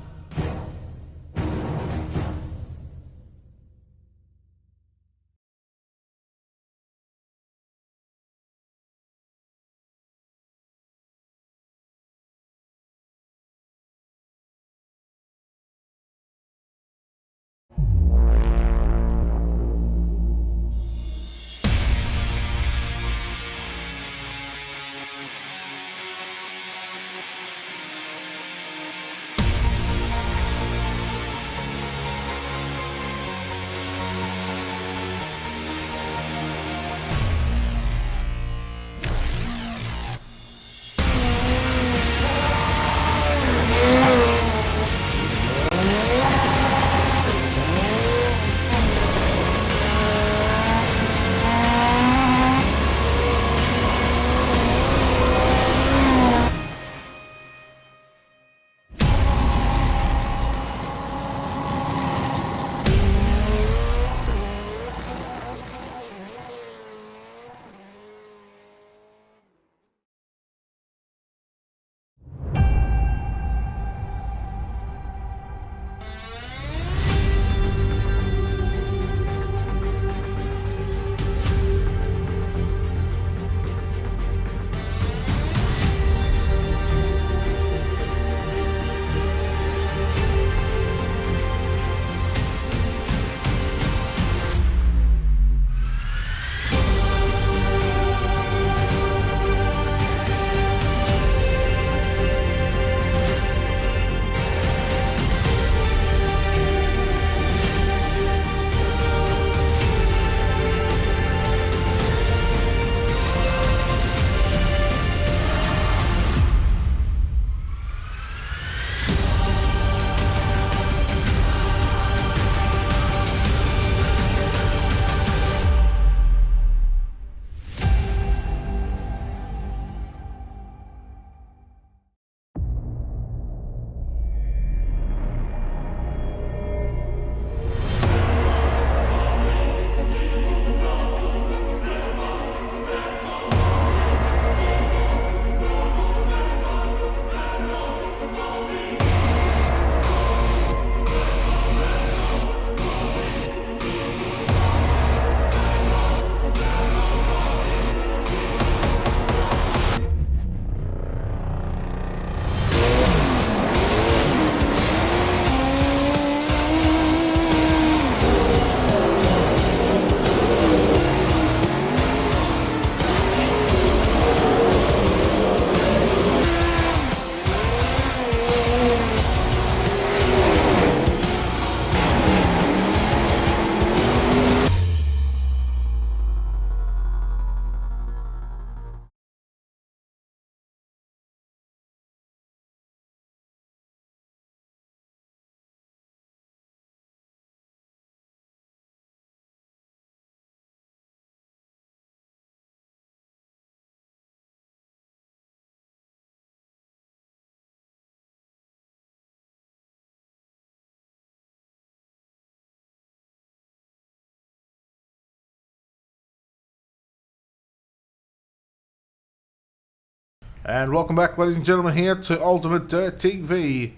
And welcome back, ladies and gentlemen, here to Ultimate Dirt TV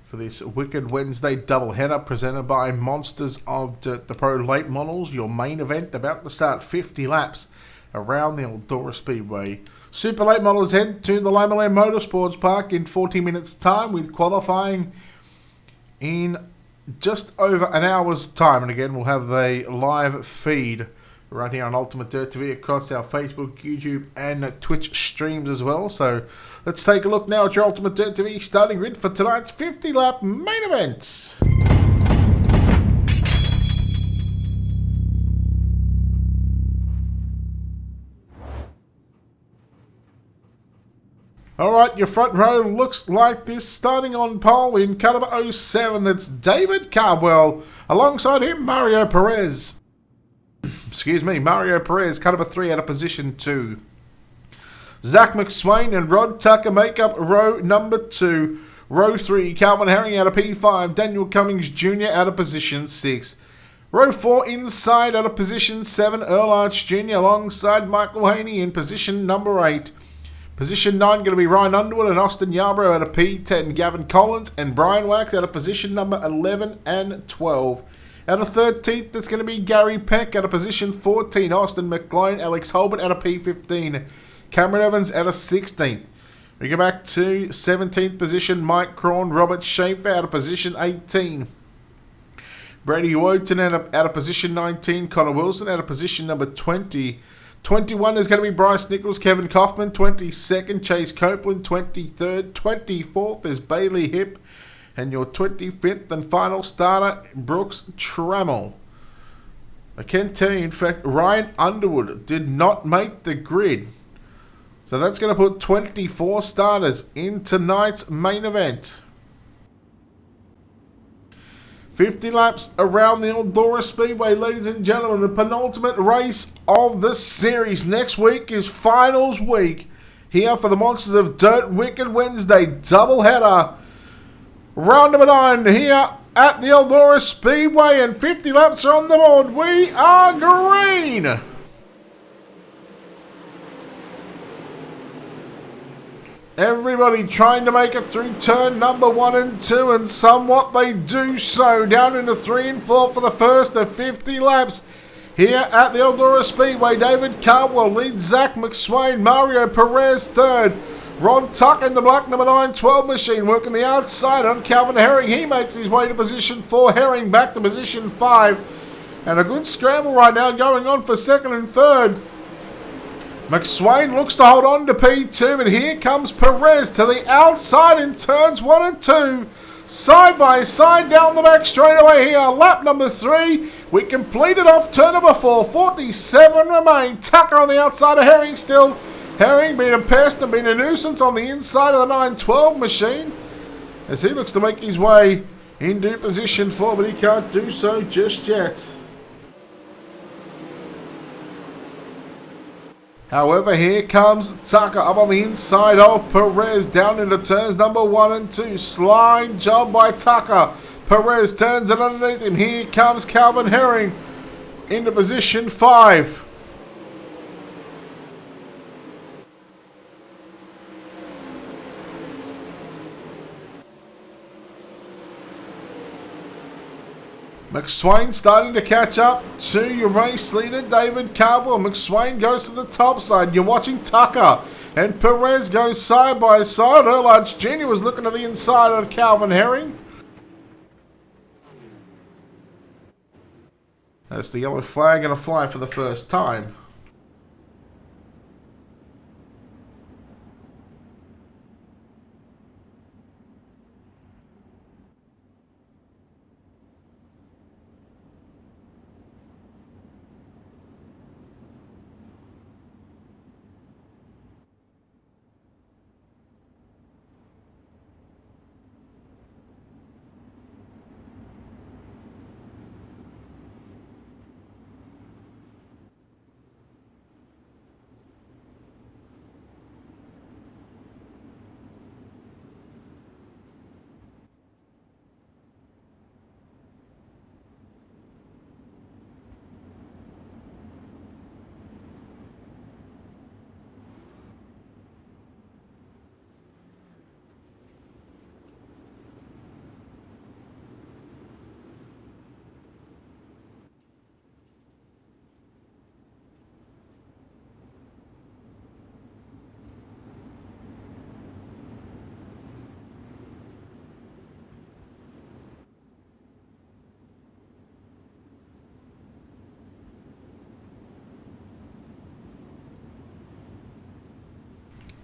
for this Wicked Wednesday doubleheader presented by Monsters of Dirt, the Pro Late Models. Your main event about to start, 50 laps around the Eldora Speedway. Super Late Models head to the Lomaland Motorsports Park in 40 minutes time with qualifying in just over an hour's time. And again, we'll have the live feed right here on Ultimate Dirt TV across our Facebook, YouTube and Twitch streams as well. So let's take a look now at your Ultimate Dirt TV starting grid for tonight's 50 lap main event. Alright, your front row looks like this. Starting on pole in car number 07, that's David Cardwell. Alongside him, Mario Perez. Excuse me, Mario Perez, car number 3 out of position 2. Zach McSwain and Rod Tucker make up row number 2. Row 3, Calvin Herring out of P5. Daniel Cummings Jr. out of position 6. Row 4 inside out of position 7. Earl Arch Jr. alongside Michael Haney in position number 8. Position 9 going to be Ryan Underwood and Austin Yarbrough out of P10. Gavin Collins and Brian Wax out of position number 11 and 12. Out of 13th, that's going to be Gary Peck out of position 14. Austin McLean, Alex Holman out of P15. Cameron Evans out of 16th. We go back to 17th position, Mike Crawn, Robert Schaefer out of position 18. Brady Wotan out of position 19. Connor Wilson out of position number 20. 21 is going to be Bryce Nichols, Kevin Kaufman. 22nd, Chase Copeland. 23rd, 24th is Bailey Hipp. And your 25th and final starter, Brooks Trammell. I can tell you, in fact, Ryan Underwood did not make the grid. So that's going to put 24 starters in tonight's main event. 50 laps around the Eldora Speedway, ladies and gentlemen. The penultimate race of the series. Next week is finals week here for the Monsters of Dirt Wicked Wednesday doubleheader. Round number 9 here at the Eldora Speedway, and 50 laps are on the board. We are green. Everybody trying to make it through turn number 1 and 2, and somewhat they do so. Down into 3 and 4 for the first of 50 laps. Here at the Eldora Speedway, David Cardwell leads Zach McSwain, Mario Perez third. Rod Tuck in the black number 912 machine working the outside on Calvin Herring. He makes his way to position 4. Herring back to position 5. And a good scramble right now going on for second and third. McSwain looks to hold on to P2, but here comes Perez to the outside in turns 1 and 2. Side by side down the back straightaway here. Lap number 3. We completed off turn number 4. 47 remain. Tucker on the outside of Herring still. Herring being a pest and being a nuisance on the inside of the 912 machine. As he looks to make his way into position 4, but he can't do so just yet. However, here comes Tucker up on the inside of Perez down into turns number 1 and 2. Slide job by Tucker. Perez turns it underneath him. Here comes Calvin Herring into position 5. McSwain starting to catch up to your race leader, David Cardwell. McSwain goes to the top side. You're watching Tucker and Perez go side by side. Earl Arch Jr. was looking to the inside of Calvin Herring. That's the yellow flag and a fly for the first time.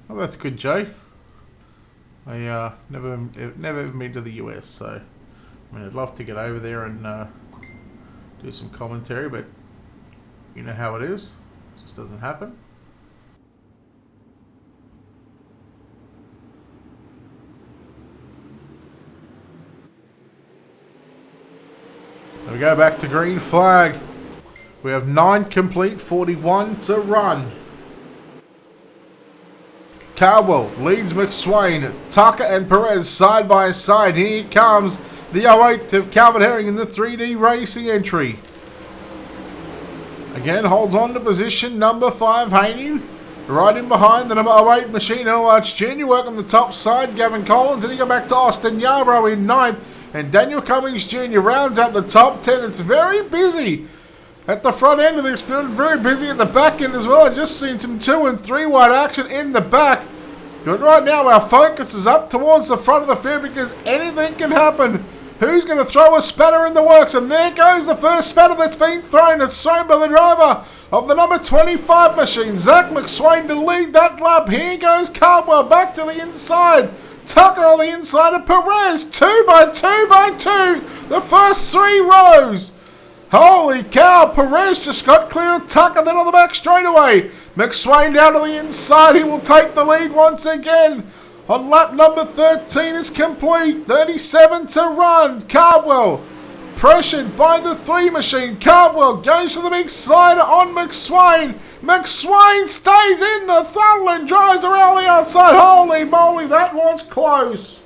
Well, that's good, Jay. I never been to the US, so I mean, I'd love to get over there and do some commentary, but you know how it is. It just doesn't happen. There we go, back to green flag. We have 9 complete, 41 to run. Caldwell leads McSwain. Tucker and Perez side by side. Here comes the 08 of Calvin Herring in the 3D Racing entry. Again, holds on to position number 5, Haney. Right in behind the number 08 Machine Hill Arch Jr. Work on the top side, Gavin Collins. And he go back to Austin Yarbrough in 9th. And Daniel Cummings Jr. rounds out the top 10. It's very busy at the front end of this field. Very busy at the back end as well. I've just seen some 2 and 3 wide action in the back. But right now our focus is up towards the front of the field because anything can happen. Who's going to throw a spanner in the works? And there goes the first spanner that's been thrown. It's thrown by the driver of the number 25 machine, Zach McSwain, to lead that lap. Here goes Caldwell back to the inside. Tucker on the inside of Perez. 2 by 2 by 2. The first 3 rows. Holy cow, Perez just got clear of Tucker, then on the back straightaway. McSwain down to the inside. He will take the lead once again. On lap number 13 is complete. 37 to run. Caldwell pressured by the 3 machine. Caldwell goes for the big slider on McSwain. McSwain stays in the throttle and drives around the outside. Holy moly, that was close.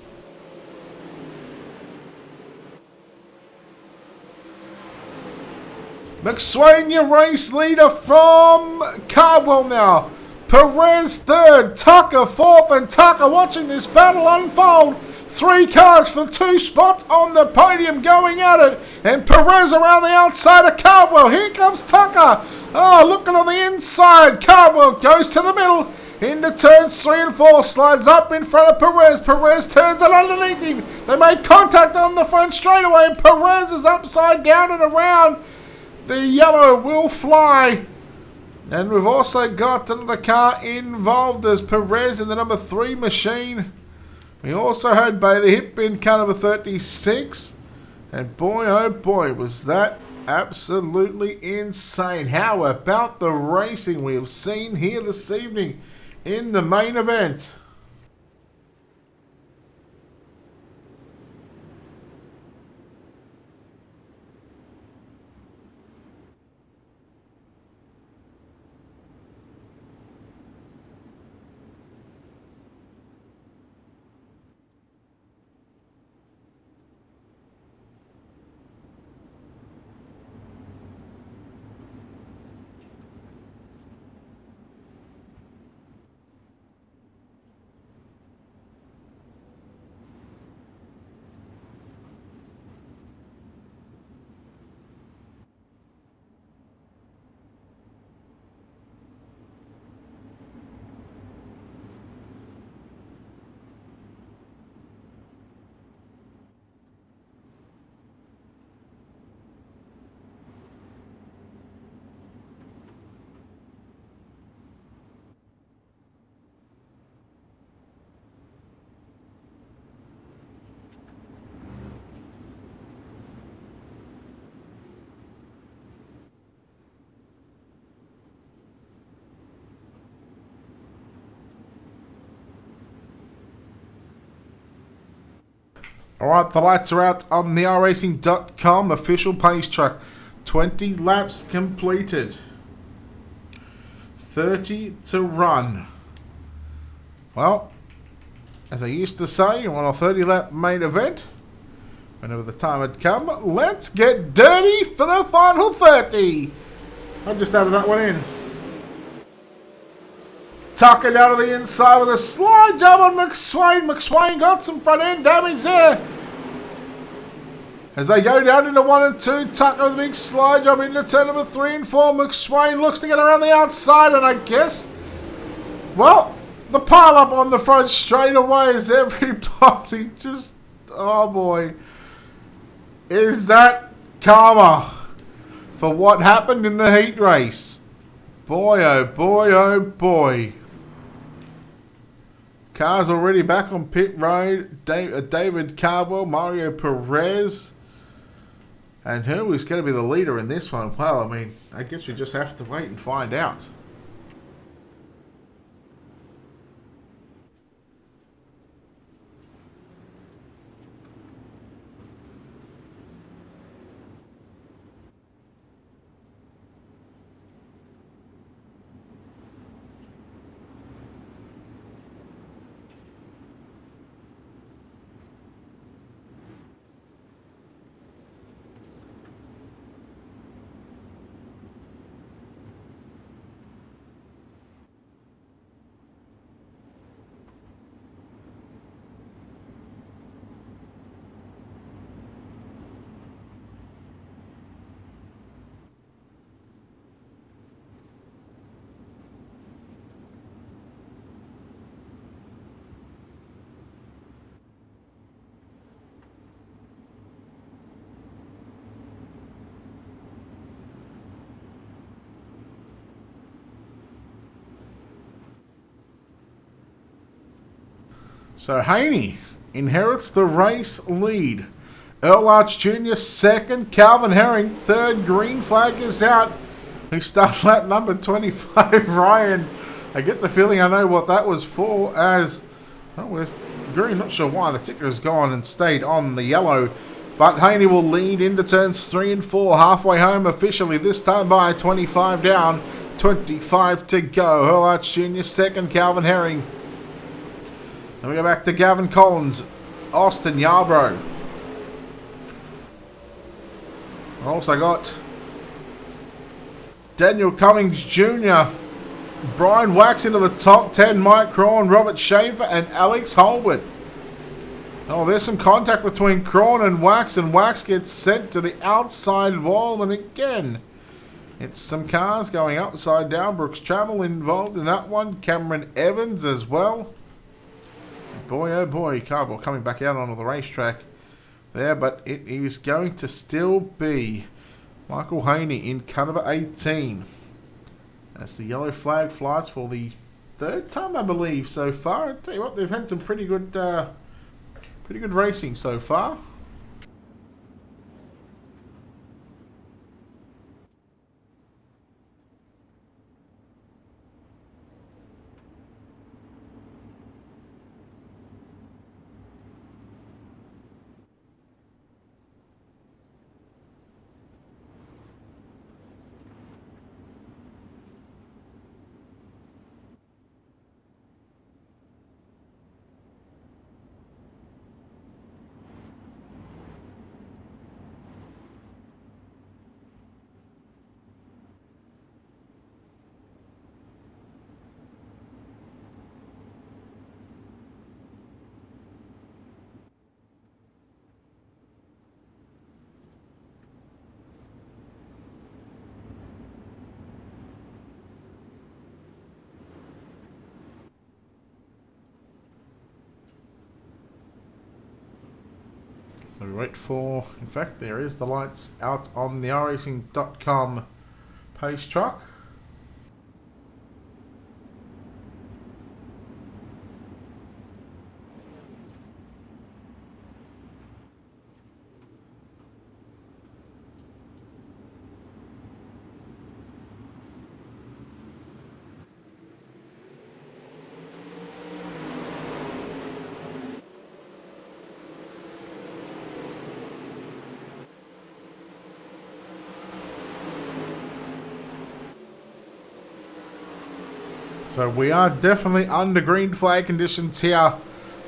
McSwain, your race leader from Caldwell now. Perez 3rd, Tucker 4th, and Tucker watching this battle unfold. 3 cars for 2 spots on the podium going at it. And Perez around the outside of Caldwell. Here comes Tucker. Oh, looking on the inside. Caldwell goes to the middle. Into turns 3 and 4. Slides up in front of Perez. Perez turns it underneath him. They made contact on the front straightaway. And Perez is upside down and around. The yellow will fly. And we've also got another car involved as Perez in the number 3 machine. We also had Bailey Hip in car number 36. And boy, oh boy, was that absolutely insane. How about the racing we have seen here this evening in the main event? Alright, the lights are out on the iRacing.com official pace track. 20 laps completed. 30 to run. Well, as I used to say, on a 30-lap main event, whenever the time had come, let's get dirty for the final 30. I just added that one in. Tucker down to the inside with a slide job on McSwain. McSwain got some front end damage there. As they go down into 1 and 2, Tucker with a big slide job into turn number 3 and 4. McSwain looks to get around the outside, and I guess, well, the pile up on the front straight away is everybody just, oh boy. Is that karma for what happened in the heat race? Boy, oh boy, oh boy. Cars already back on pit road. David Caldwell, Mario Perez. And who is going to be the leader in this one? Well, I mean, I guess we just have to wait and find out. So Haney inherits the race lead. Earl Arch Jr. second, Calvin Herring third. Green flag is out. We start lap number 25. Ryan, I get the feeling I know what that was for, as oh, where's green? Not sure why the ticker has gone and stayed on the yellow. But Haney will lead into turns 3 and 4, halfway home officially, this time by 25 down, 25 to go. Earl Arch Jr. second, Calvin Herring. Then we go back to Gavin Collins, Austin Yarbrough. Also got Daniel Cummings Jr., Brian Wax into the top 10, Mike Crawn, Robert Schaefer, and Alex Holwood. Oh, there's some contact between Crawn and Wax gets sent to the outside wall, and again, it's some cars going upside down. Brooks Trammell involved in that one, Cameron Evans as well. Boy, oh boy, Cardboard coming back out onto the racetrack there, but it is going to still be Michael Haney in car number 18. As the yellow flag flies for the third time, I believe, so far. I tell you what, they've had some pretty good racing so far. So we wait for, in fact, there is the lights out on the iRacing.com pace truck. So we are definitely under green flag conditions here.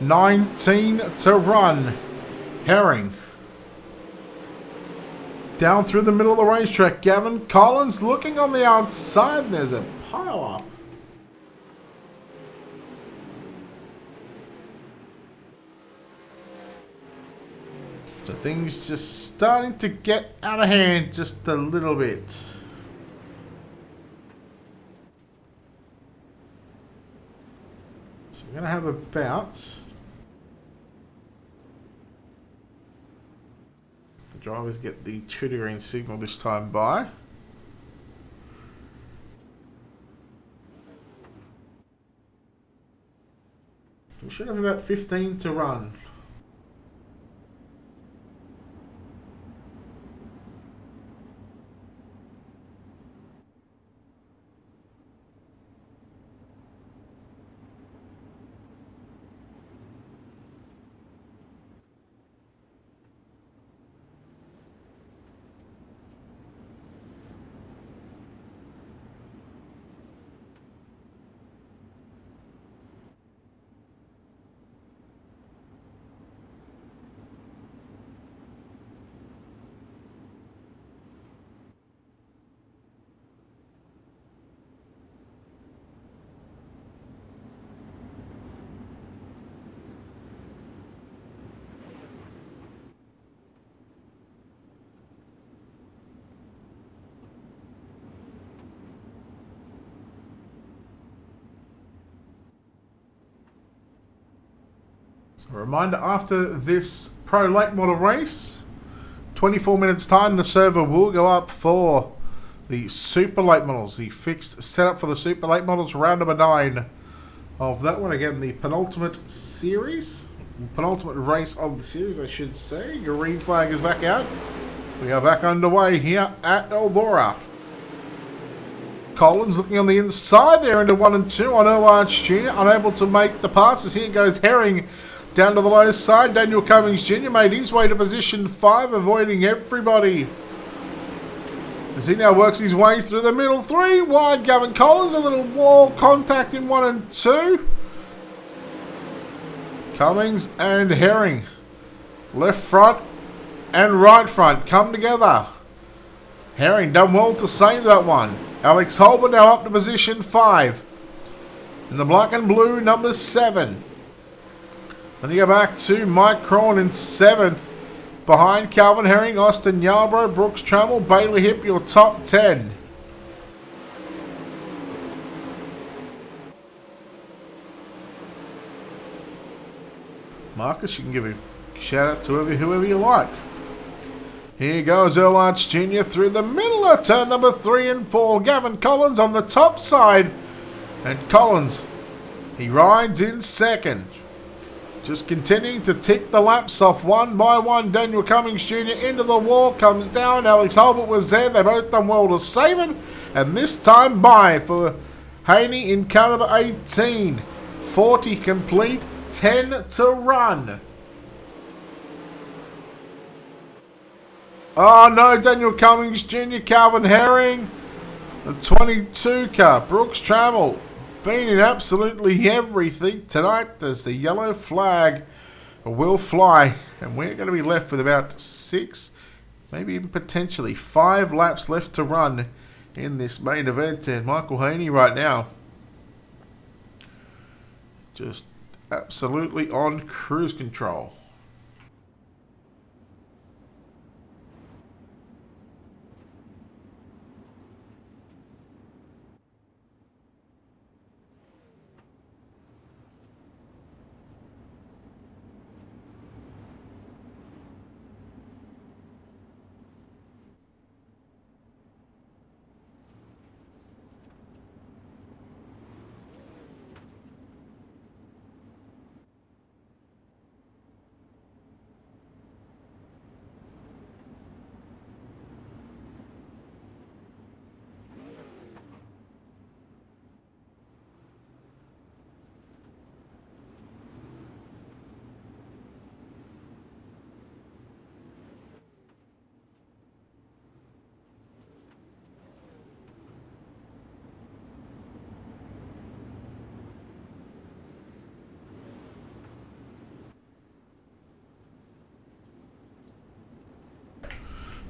19 to run. Herring. Down through the middle of the racetrack. Gavin Collins looking on the outside. There's a pile up. So things just starting to get out of hand just a little bit. We're going to have about, the drivers get the 2 to green signal this time by. We should have about 15 to run. A reminder, after this Pro Late Model race, 24 minutes time, the server will go up for the Super Late Models, the fixed setup for the Super Late Models, round number 9 of that one. Again, the penultimate race of the series, I should say. Green flag is back out. We are back underway here at Eldora. Collins looking on the inside there into 1 and 2 on Earl Arch Jr. Unable to make the passes. Here goes Herring down to the low side. Daniel Cummings Jr. made his way to position 5, avoiding everybody. As he now works his way through the middle. 3 wide, Gavin Collins. A little wall contact in 1 and 2. Cummings and Herring. Left front and right front come together. Herring done well to save that one. Alex Holbert now up to position 5. In the black and blue, number 7. Then you go back to Mike Cron in 7th. Behind Calvin Herring, Austin Yarbrough, Brooks Trammell, Bailey Hip, your top 10. Marcus, you can give a shout out to whoever you like. Here goes Earl Arch Jr. through the middle of turn number 3 and 4. Gavin Collins on the top side. And Collins, he rides in second. Just continuing to tick the laps off one by one. Daniel Cummings Jr. into the wall, comes down. Alex Holbert was there. They both done well to save it. And this time by for Haney in car number 18. 40 complete, 10 to run. Oh no, Daniel Cummings Jr., Calvin Herring, the 22 car, Brooks Trammell, been in absolutely everything tonight as the yellow flag will fly. And we're going to be left with about 6, maybe even potentially 5 laps left to run in this main event. And Michael Haney right now, just absolutely on cruise control.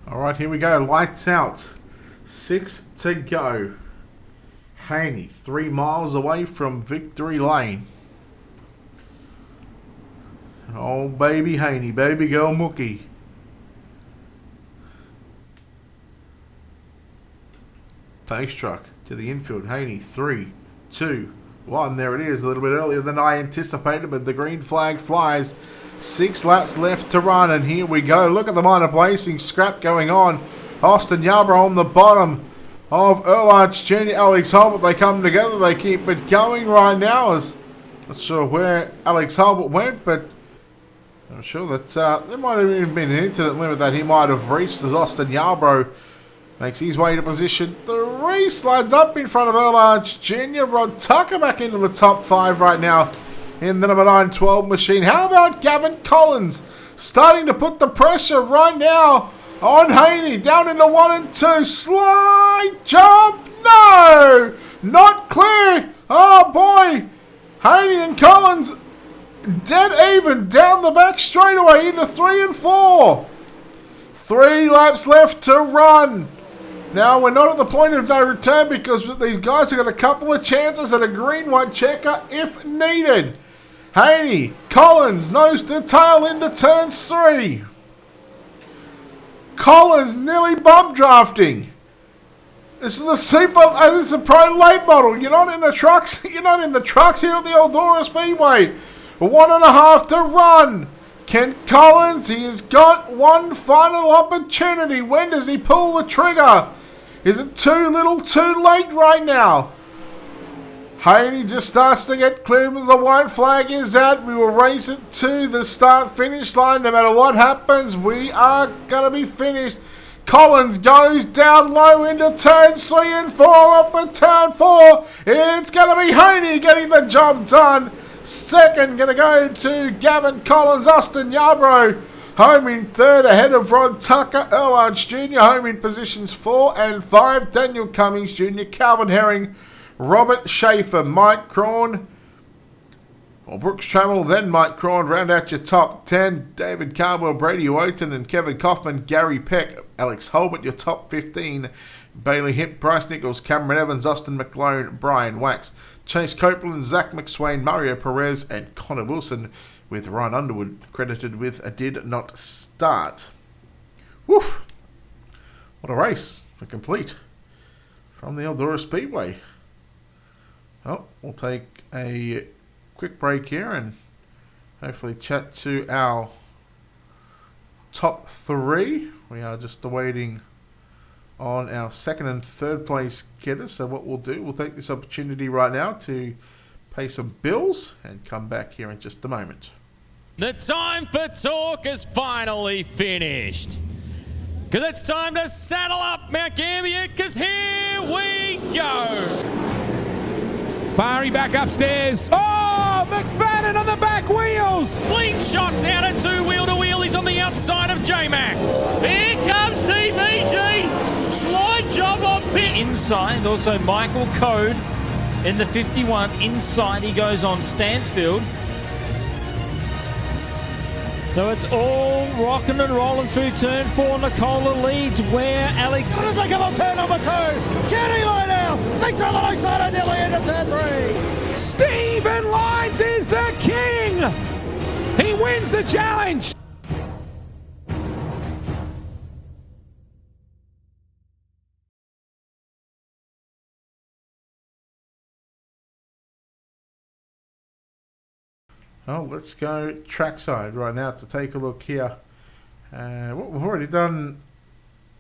Alright, here we go. Lights out. 6 to go. Haney, 3 miles away from victory lane. Oh, baby Haney. Baby girl Mookie. Pace truck to the infield. Haney, 3, 2, 1. There it is. A little bit earlier than I anticipated, but the green flag flies. 6 laps left to run, and here we go. Look at the minor placing scrap going on. Austin Yarbrough on the bottom of Earl Arch Jr., Alex Holbert. They come together. They keep it going right now. Not sure where Alex Holbert went, but I'm sure that there might have even been an incident limit that he might have reached as Austin Yarbrough makes his way to position 3. Slides up in front of Earl Arch Jr. Rod Tucker back into the top 5 right now in the number 912 machine. How about Gavin Collins starting to put the pressure right now on Haney? Down into 1 and 2. Slide jump. No! Not clear. Oh boy. Haney and Collins dead even down the back straightaway into 3 and 4. 3 laps left to run. Now, we're not at the point of no return because these guys have got a couple of chances at a green-white checker if needed. Haney, Collins, nose to tail into turn 3. Collins nearly bump drafting. This is this is a pro late model. You're not in the trucks. You're not in the trucks here at the Eldora Speedway. 1.5 to run. Ken Collins, he has got one final opportunity. When does he pull the trigger? Is it too little, too late right now? Haney just starts to get cleared as the white flag is out. We will race it to the start-finish line. No matter what happens, we are going to be finished. Collins goes down low into turns 3 and 4 off of turn 4. It's going to be Haney getting the job done. Second going to go to Gavin Collins. Austin Yarbrough home in third ahead of Rod Tucker. Earl Arch Jr. home in positions 4 and 5. Daniel Cummings Jr. Calvin Herring, Robert Schaefer, Mike Crawn, or Brooks Trammell, then Mike Crawn. Round out your top 10. David Cardwell, Brady Wotan and Kevin Kaufman, Gary Peck, Alex Holbert, your top 15. Bailey Hip, Bryce Nichols, Cameron Evans, Austin McLone, Brian Wax, Chase Copeland, Zach McSwain, Mario Perez and Connor Wilson, with Ryan Underwood credited with a did not start. Woof! What a race for complete from the Eldora Speedway. Well, we'll take a quick break here and hopefully chat to our top 3. We are just awaiting on our second and third place getters. So what we'll do, we'll take this opportunity right now to pay some bills and come back here in just a moment. The time for talk is finally finished. Because it's time to saddle up Mount Gambier, because here we go. Fiery back upstairs. Oh, McFadden on the back wheels. Slingshots out at 2-wheel to wheel. He's on the outside of J-Mac. Here comes TVG. Slide job on pit. Inside, also Michael Code in the 51. Inside he goes on Stansfield. So it's all rocking and rolling through turn 4. Nicola leads where Alex... As they come on turn number 2, Jenny line out, sneaks through the low side and nearly into turn 3. Stephen Lyons is the king. He wins the challenge. Oh, let's go trackside right now to take a look here. We've already done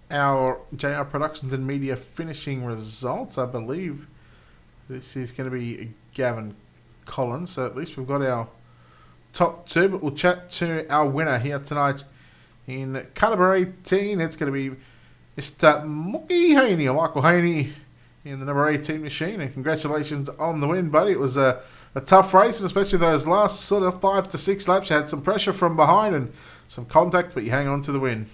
our JR Productions and Media finishing results. I believe this is going to be Gavin Collins. So at least we've got our top 2. But we'll chat to our winner here tonight in caliber 18. It's going to be Mr. Mookie Haney, or Michael Haney, in the number 18 machine. And congratulations on the win, buddy. It was a tough race, and especially those last sort of 5 to 6 laps. You had some pressure from behind and some contact, but you hang on to the win.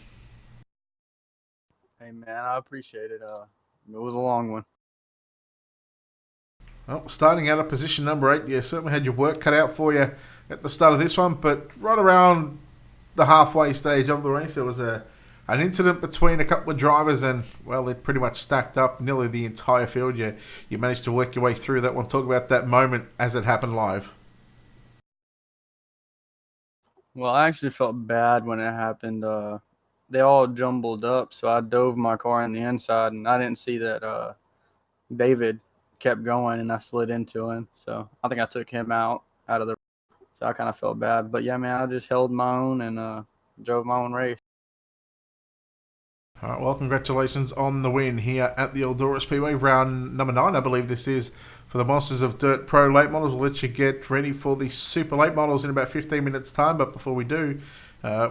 Hey, man, I appreciate it. It was a long one. Well, starting out at position number 8, you certainly had your work cut out for you at the start of this one, but right around the halfway stage of the race, there was an incident between a couple of drivers, and, well, they pretty much stacked up nearly the entire field. You managed to work your way through that one. Talk about that moment as it happened live. Well, I actually felt bad when it happened. They all jumbled up, so I dove my car on the inside, and I didn't see that David kept going, and I slid into him. So I think I took him out of the. So I kind of felt bad, but yeah, man, I just held my own and drove my own race. All right, well, congratulations on the win here at the Eldora Speedway, round number 9. I believe this is for the Monsters of Dirt Pro late models. We'll let you get ready for the Super Late models in about 15 minutes' time. But before we do,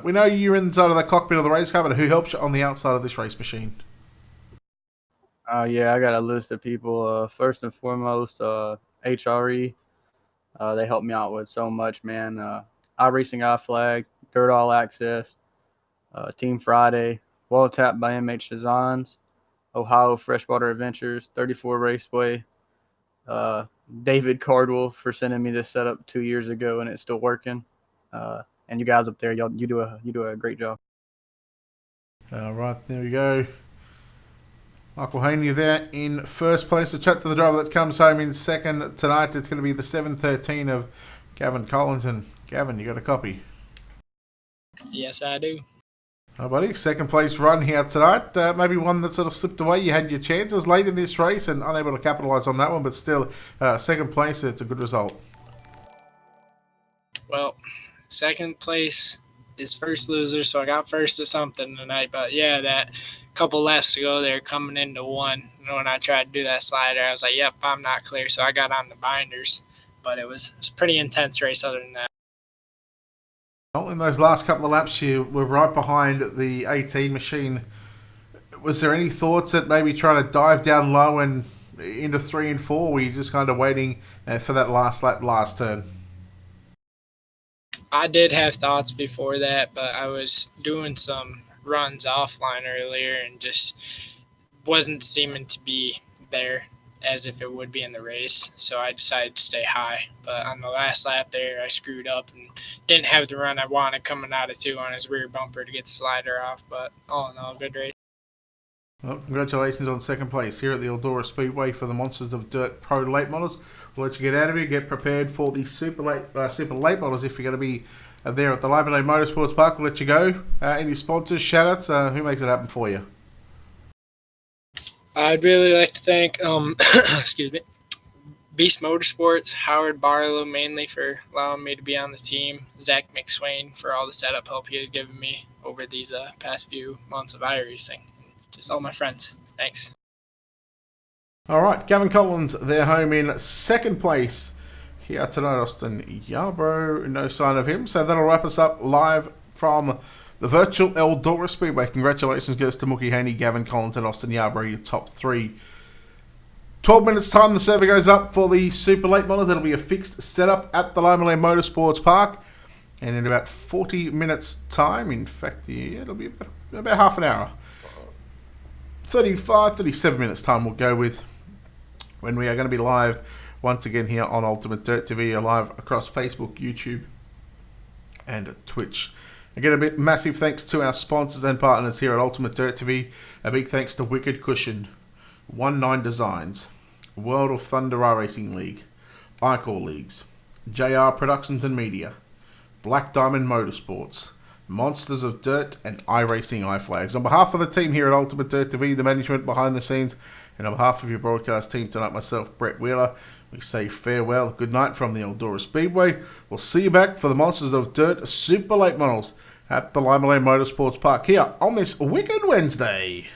we know you're inside of the cockpit of the race car, but who helps you on the outside of this race machine? Yeah, I got a list of people. First and foremost, HRE. They helped me out with so much, man. iRacing iFlag, Dirt All Access, Team Friday, Well Tapped by MH Designs, Ohio Freshwater Adventures, 34 Raceway, David Cardwell for sending me this setup 2 years ago, and it's still working. And you guys up there, you do a great job. All right, there we go. Michael Haney there in first place. A chat to the driver that comes home in second tonight. It's going to be the 713 of Gavin Collins. And Gavin, you got a copy? Yes, I do. Oh, buddy, second place run here tonight. Maybe one that sort of slipped away. You had your chances late in this race and unable to capitalise on that one, but still, second place, it's a good result. Well, second place is first loser, so I got first at something tonight. But yeah, that couple laps ago, they were coming into one. And when I tried to do that slider, I was like, yep, I'm not clear. So I got on the binders. But it was a pretty intense race other than that. Well, in those last couple of laps, you were right behind the 18 machine. Was there any thoughts at maybe trying to dive down low and into 3 and 4? Were you just kind of waiting for that last lap, last turn? I did have thoughts before that, but I was doing some runs offline earlier and just wasn't seeming to be there as if it would be in the race. So I decided to stay high. But on the last lap there, I screwed up and didn't have the run I wanted coming out of 2 on his rear bumper to get the slider off. But all in all, good race. Well, congratulations on second place here at the Eldora Speedway for the Monsters of Dirt Pro Late Models. We'll let you get out of here, get prepared for the Super Late Models if you're going to be there at the Late Motorsports Park. We'll let you go. Any sponsors, shout-outs, who makes it happen for you? I'd really like to thank, excuse me, Beast Motorsports, Howard Barlow mainly for allowing me to be on the team, Zach McSwain for all the setup help he has given me over these past few months of iRacing. Just all my friends. Thanks. All right, Gavin Collins, they're home in second place here tonight. Austin Yarbrough, no sign of him. So that'll wrap us up live from the virtual Eldora Speedway. Congratulations goes to Mookie Haney, Gavin Collins, and Austin Yarbrough, your top 3. 12 minutes time, the server goes up for the Super Late Models. That'll be a fixed setup at the Lime Motorsports Park. And in about 40 minutes time, in fact, yeah, it'll be about half an hour. 37 minutes time we'll go with when we are going to be live once again here on Ultimate Dirt TV, live across Facebook, YouTube, and Twitch. Again, a massive thanks to our sponsors and partners here at Ultimate Dirt TV. A big thanks to Wicked Cushion, 19 Designs, World of Thunder iRacing League, iCore Leagues, JR Productions and Media, Black Diamond Motorsports, Monsters of Dirt, and iRacing iFlags. On behalf of the team here at Ultimate Dirt TV, the management behind the scenes, and on behalf of your broadcast team tonight, myself, Brett Wheeler, we say farewell, good night from the Eldora Speedway. We'll see you back for the Monsters of Dirt Super Late Models at the Lime Motorsports Park here on this Wicked Wednesday.